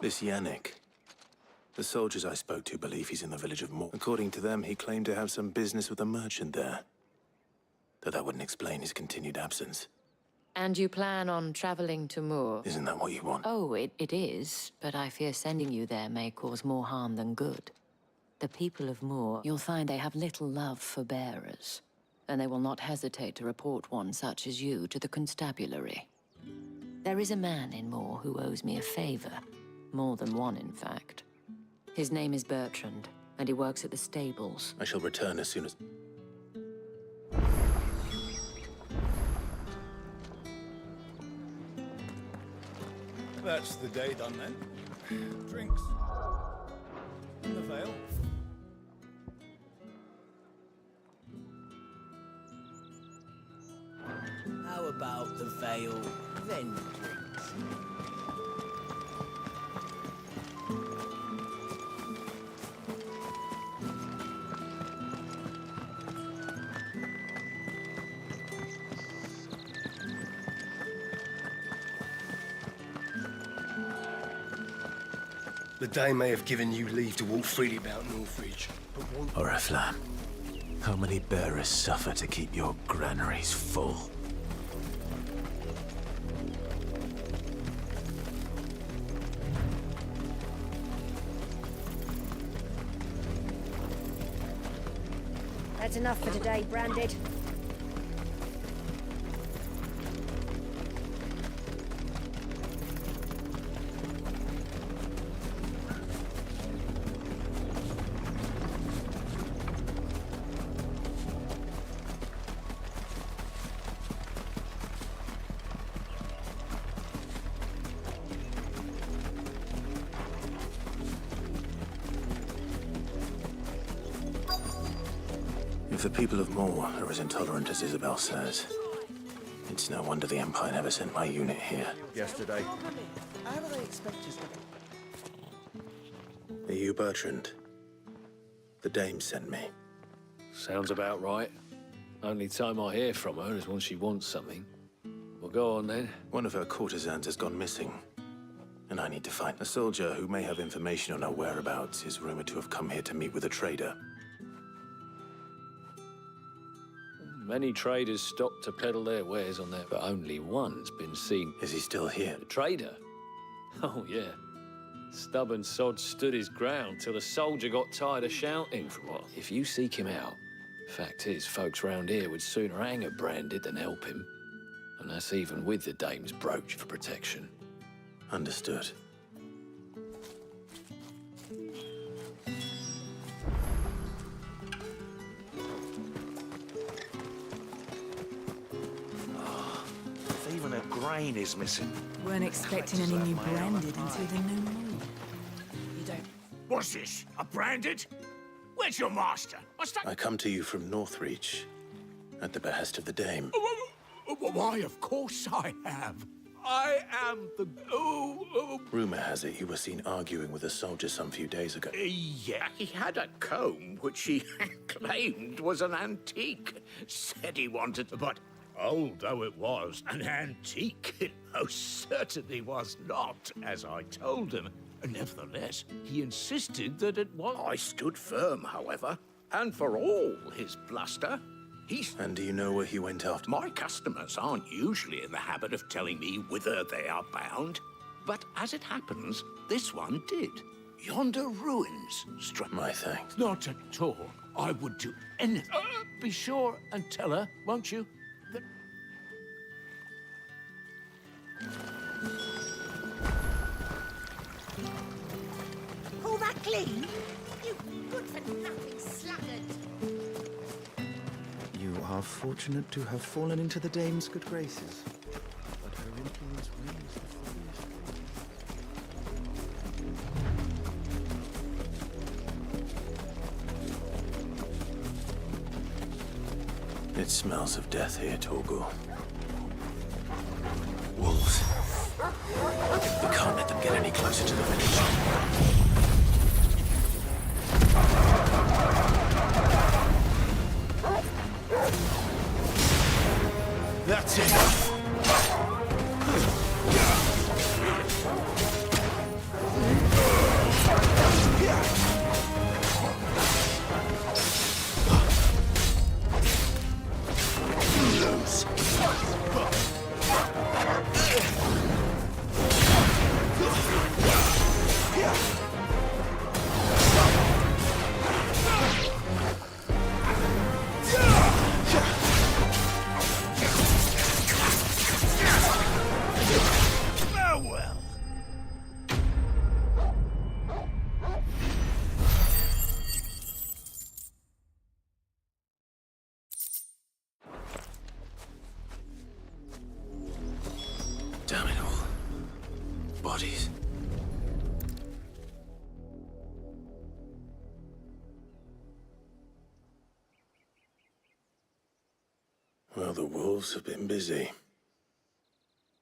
This Yannick. The soldiers I spoke to believe he's in the village of Moor. According to them, he claimed to have some business with a merchant there. Though that wouldn't explain his continued absence. And you plan on traveling to Moor? Isn't that what you want? Oh, it is, but I fear sending you there may cause more harm than good. The people of Moor, you'll find they have little love for bearers, and they will not hesitate to report one such as you to the constabulary. There is a man in Moor who owes me a favor. More than one, in fact. His name is Bertrand, and he works at the stables. I shall return as soon as... That's the day done then. Drinks. In the Vale. How about the Vale, then drinks? The Dame may have given you leave to walk freely about Northridge, but one... Oriflamme, how many bearers suffer to keep your granaries full? That's enough for today, Branded. If the people of Moor are as intolerant as Isabel says, it's no wonder the Empire never sent my unit here. Yesterday. How do they expect us to... Are you Bertrand? The Dame sent me. Sounds about right. Only time I hear from her is when she wants something. Well, go on then. One of her courtesans has gone missing, and I need to find a soldier who may have information on her whereabouts is rumored to have come here to meet with a trader. Many traders stop to peddle their wares on there, but only one's been seen. Is he still here? The trader? Oh, yeah. Stubborn sod stood his ground till the soldier got tired of shouting for what. If you seek him out, fact is, folks round here would sooner hang a Branded than help him. And that's even with the Dame's brooch for protection. Understood. Even a grain is missing. Weren't expecting any new Branded until the new moon. You don't... What's this? A Branded? Where's your master? I come to you from Northreach, at the behest of the Dame. Why, of course I have. I am the... Rumor has it you were seen arguing with a soldier some few days ago. Yeah, he had a comb which he claimed was an antique. Said he wanted... But old though it was, an antique it most certainly was not, as I told him. Nevertheless, he insisted that it was. I stood firm, however, and for all his bluster, And do you know where he went after? My customers aren't usually in the habit of telling me whither they are bound. But as it happens, this one did. Yonder ruins struck my thanks. Not at all. I would do anything. Be sure and tell her, won't you? That... All that clean? You good-for-nothing sluggard. You are fortunate to have fallen into the dame's good graces. But her influence reigns the foolish. It smells of death here, Torgal. Wolves. We can't let them get any closer to the village. That's enough! Damn it all. Bodies. Well, the wolves have been busy.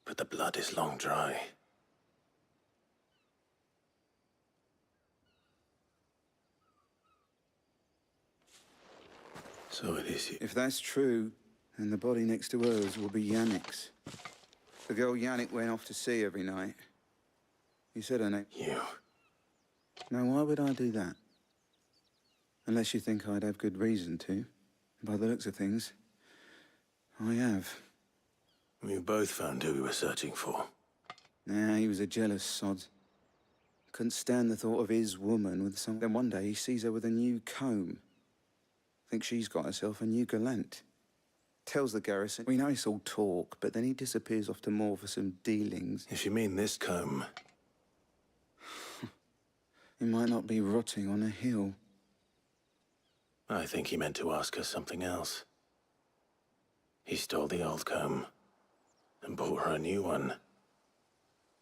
But the blood is long dry. So it is you. If that's true, then the body next to hers will be Yannick's. The girl Yannick went off to see every night. You said her name. You. Now, why would I do that? Unless you think I'd have good reason to. By the looks of things, I have. We both found who we were searching for. Nah, he was a jealous sod. Couldn't stand the thought of his woman with some... Then one day he sees her with a new comb. Thinks she's got herself a new gallant. Tells the garrison. We know it's all talk, but then he disappears off to more for some dealings. If you mean this comb... He might not be rotting on a hill. I think he meant to ask us something else. He stole the old comb and bought her a new one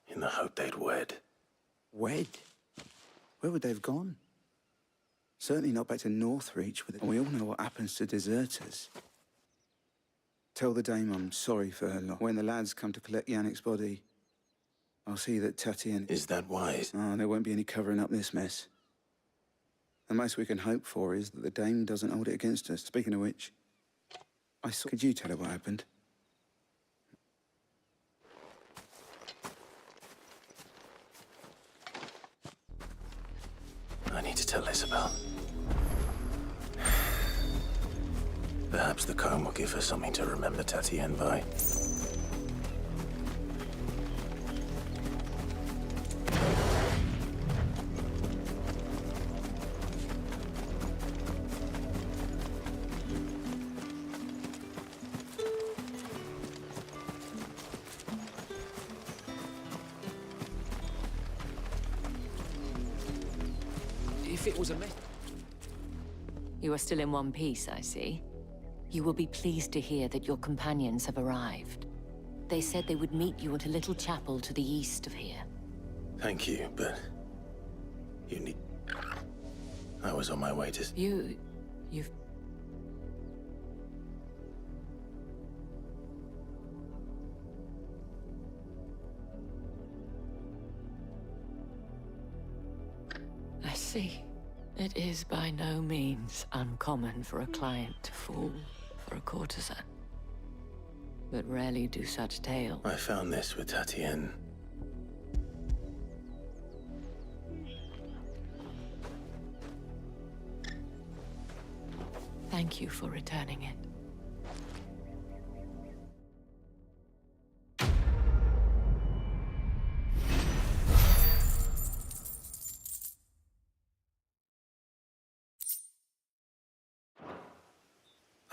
in the hope they'd wed. Wed? Where would they have gone? Certainly not back to Northreach with it. We all know what happens to deserters. Tell the dame I'm sorry for her lot. When the lads come to collect Yannick's body, I'll see that Tatienne... Is that wise? Oh, there won't be any covering up this mess. The most we can hope for is that the dame doesn't hold it against us. Speaking of which, I saw... Could you tell her what happened? I need to tell Isabel. Perhaps the comb will give her something to remember Tatienne by. If it was a mess... You are still in one piece, I see. You will be pleased to hear that your companions have arrived. They said they would meet you at a little chapel to the east of here. Thank you, but... you need... I was on my way to... You've... I see. It is by no means uncommon for a client to fall for a courtesan. But rarely do such tales. I found this with Tatienne. Thank you for returning it.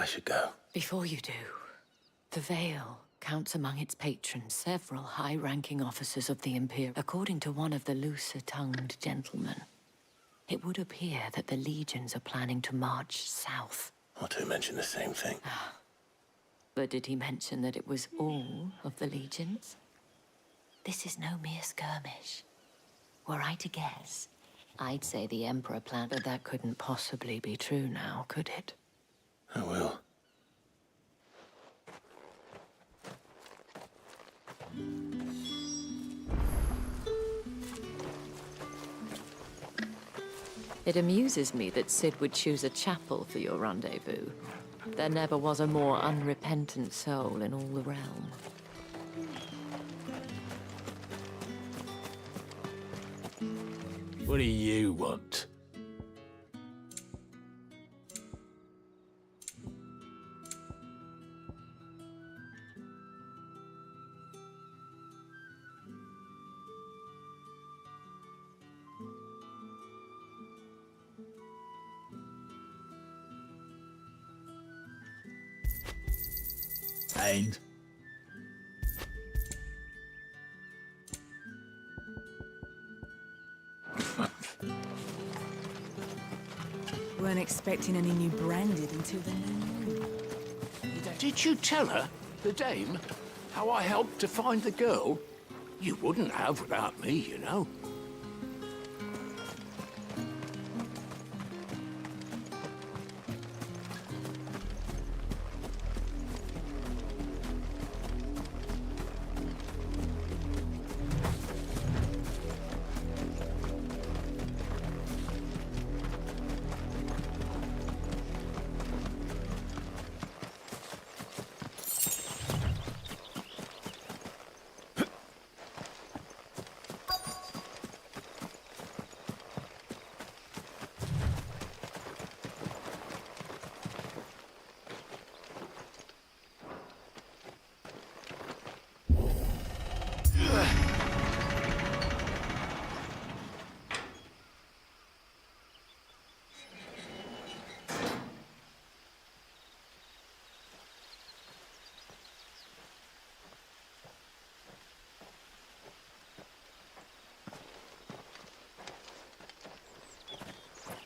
I should go. Before you do, the Vale counts among its patrons several high-ranking officers of the Imperium. According to one of the looser-tongued gentlemen, it would appear that the legions are planning to march south. Otto mentioned the same thing. But did he mention that it was all of the legions? This is no mere skirmish. Were I to guess, I'd say the Emperor planned, but that couldn't possibly be true now, could it? I will. It amuses me that Cid would choose a chapel for your rendezvous. There never was a more unrepentant soul in all the realm. What do you want? And Weren't expecting any new branded until the new moon. Did you tell her, the dame, how I helped to find the girl? You wouldn't have without me, you know.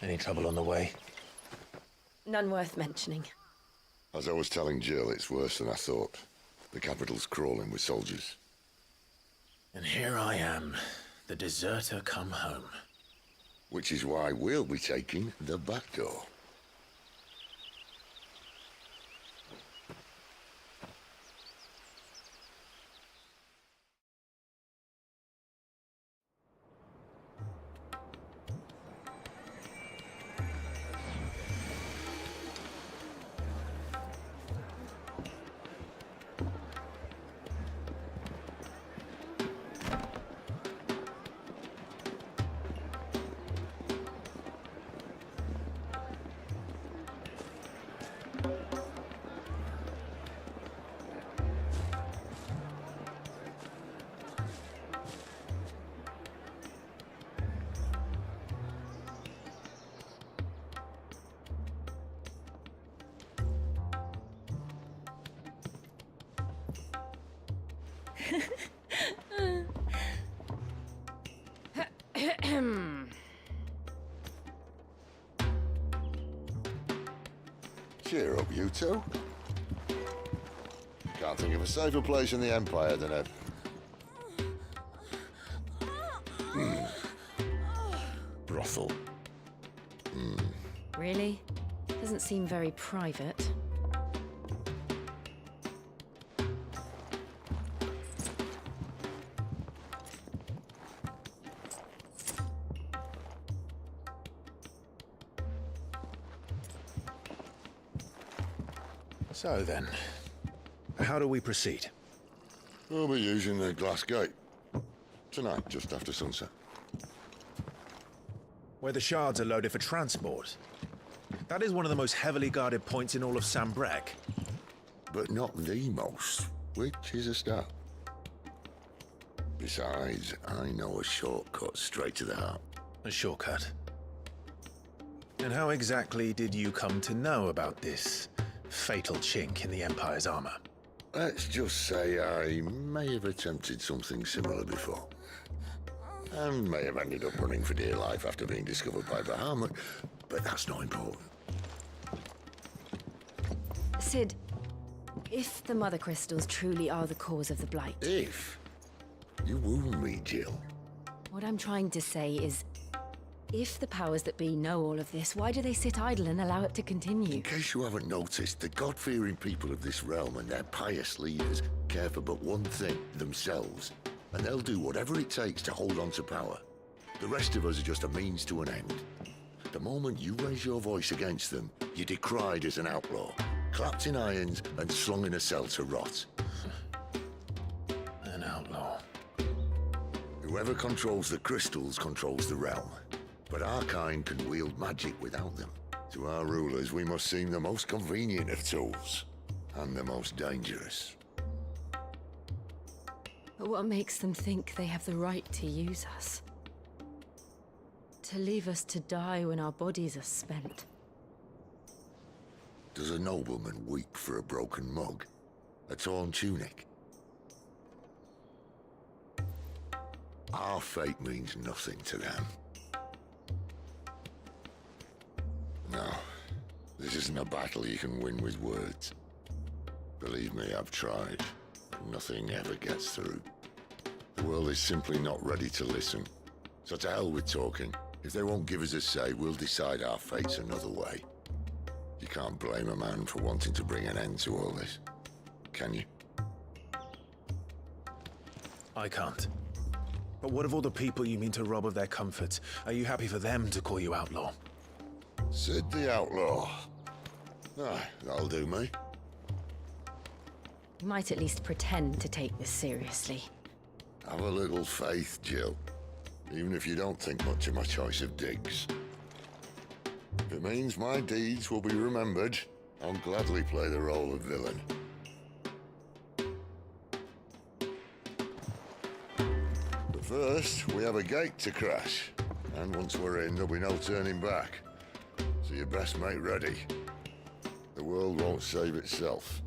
Any trouble on the way? None worth mentioning. As I was telling Jill, it's worse than I thought. The capital's crawling with soldiers. And here I am, the deserter come home. Which is why we'll be taking the back door. Cheer up, you two. Can't think of a safer place in the Empire than a... brothel. Really? Doesn't seem very private. So then, how do we proceed? We'll be using the glass gate. Tonight, just after sunset. Where the shards are loaded for transport. That is one of the most heavily guarded points in all of Sambrec. But not the most, which is a start. Besides, I know a shortcut straight to the heart. A shortcut? And how exactly did you come to know about this fatal chink in the Empire's armor. Let's just say I may have attempted something similar before. And may have ended up running for dear life after being discovered by Bahamut, but that's not important. Sid, if the Mother Crystals truly are the cause of the Blight... If? You wound me, Jill. What I'm trying to say is, if the powers that be know all of this, why do they sit idle and allow it to continue? In case you haven't noticed, the God-fearing people of this realm and their pious leaders care for but one thing, themselves. And they'll do whatever it takes to hold on to power. The rest of us are just a means to an end. The moment you raise your voice against them, you're decried as an outlaw, clapped in irons and slung in a cell to rot. An outlaw. Whoever controls the crystals controls the realm. But our kind can wield magic without them. To our rulers, we must seem the most convenient of tools, and the most dangerous. But what makes them think they have the right to use us? To leave us to die when our bodies are spent? Does a nobleman weep for a broken mug? A torn tunic? Our fate means nothing to them. No, this isn't a battle you can win with words. Believe me, I've tried. Nothing ever gets through. The world is simply not ready to listen. So to hell with talking. If they won't give us a say, we'll decide our fates another way. You can't blame a man for wanting to bring an end to all this, can you? I can't. But what of all the people you mean to rob of their comforts? Are you happy for them to call you outlaw? Sid the Outlaw. Ah, that'll do me. You might at least pretend to take this seriously. Have a little faith, Jill. Even if you don't think much of my choice of digs. If it means my deeds will be remembered, I'll gladly play the role of villain. But first, we have a gate to crash. And once we're in, there'll be no turning back. So you best make ready. The world won't save itself.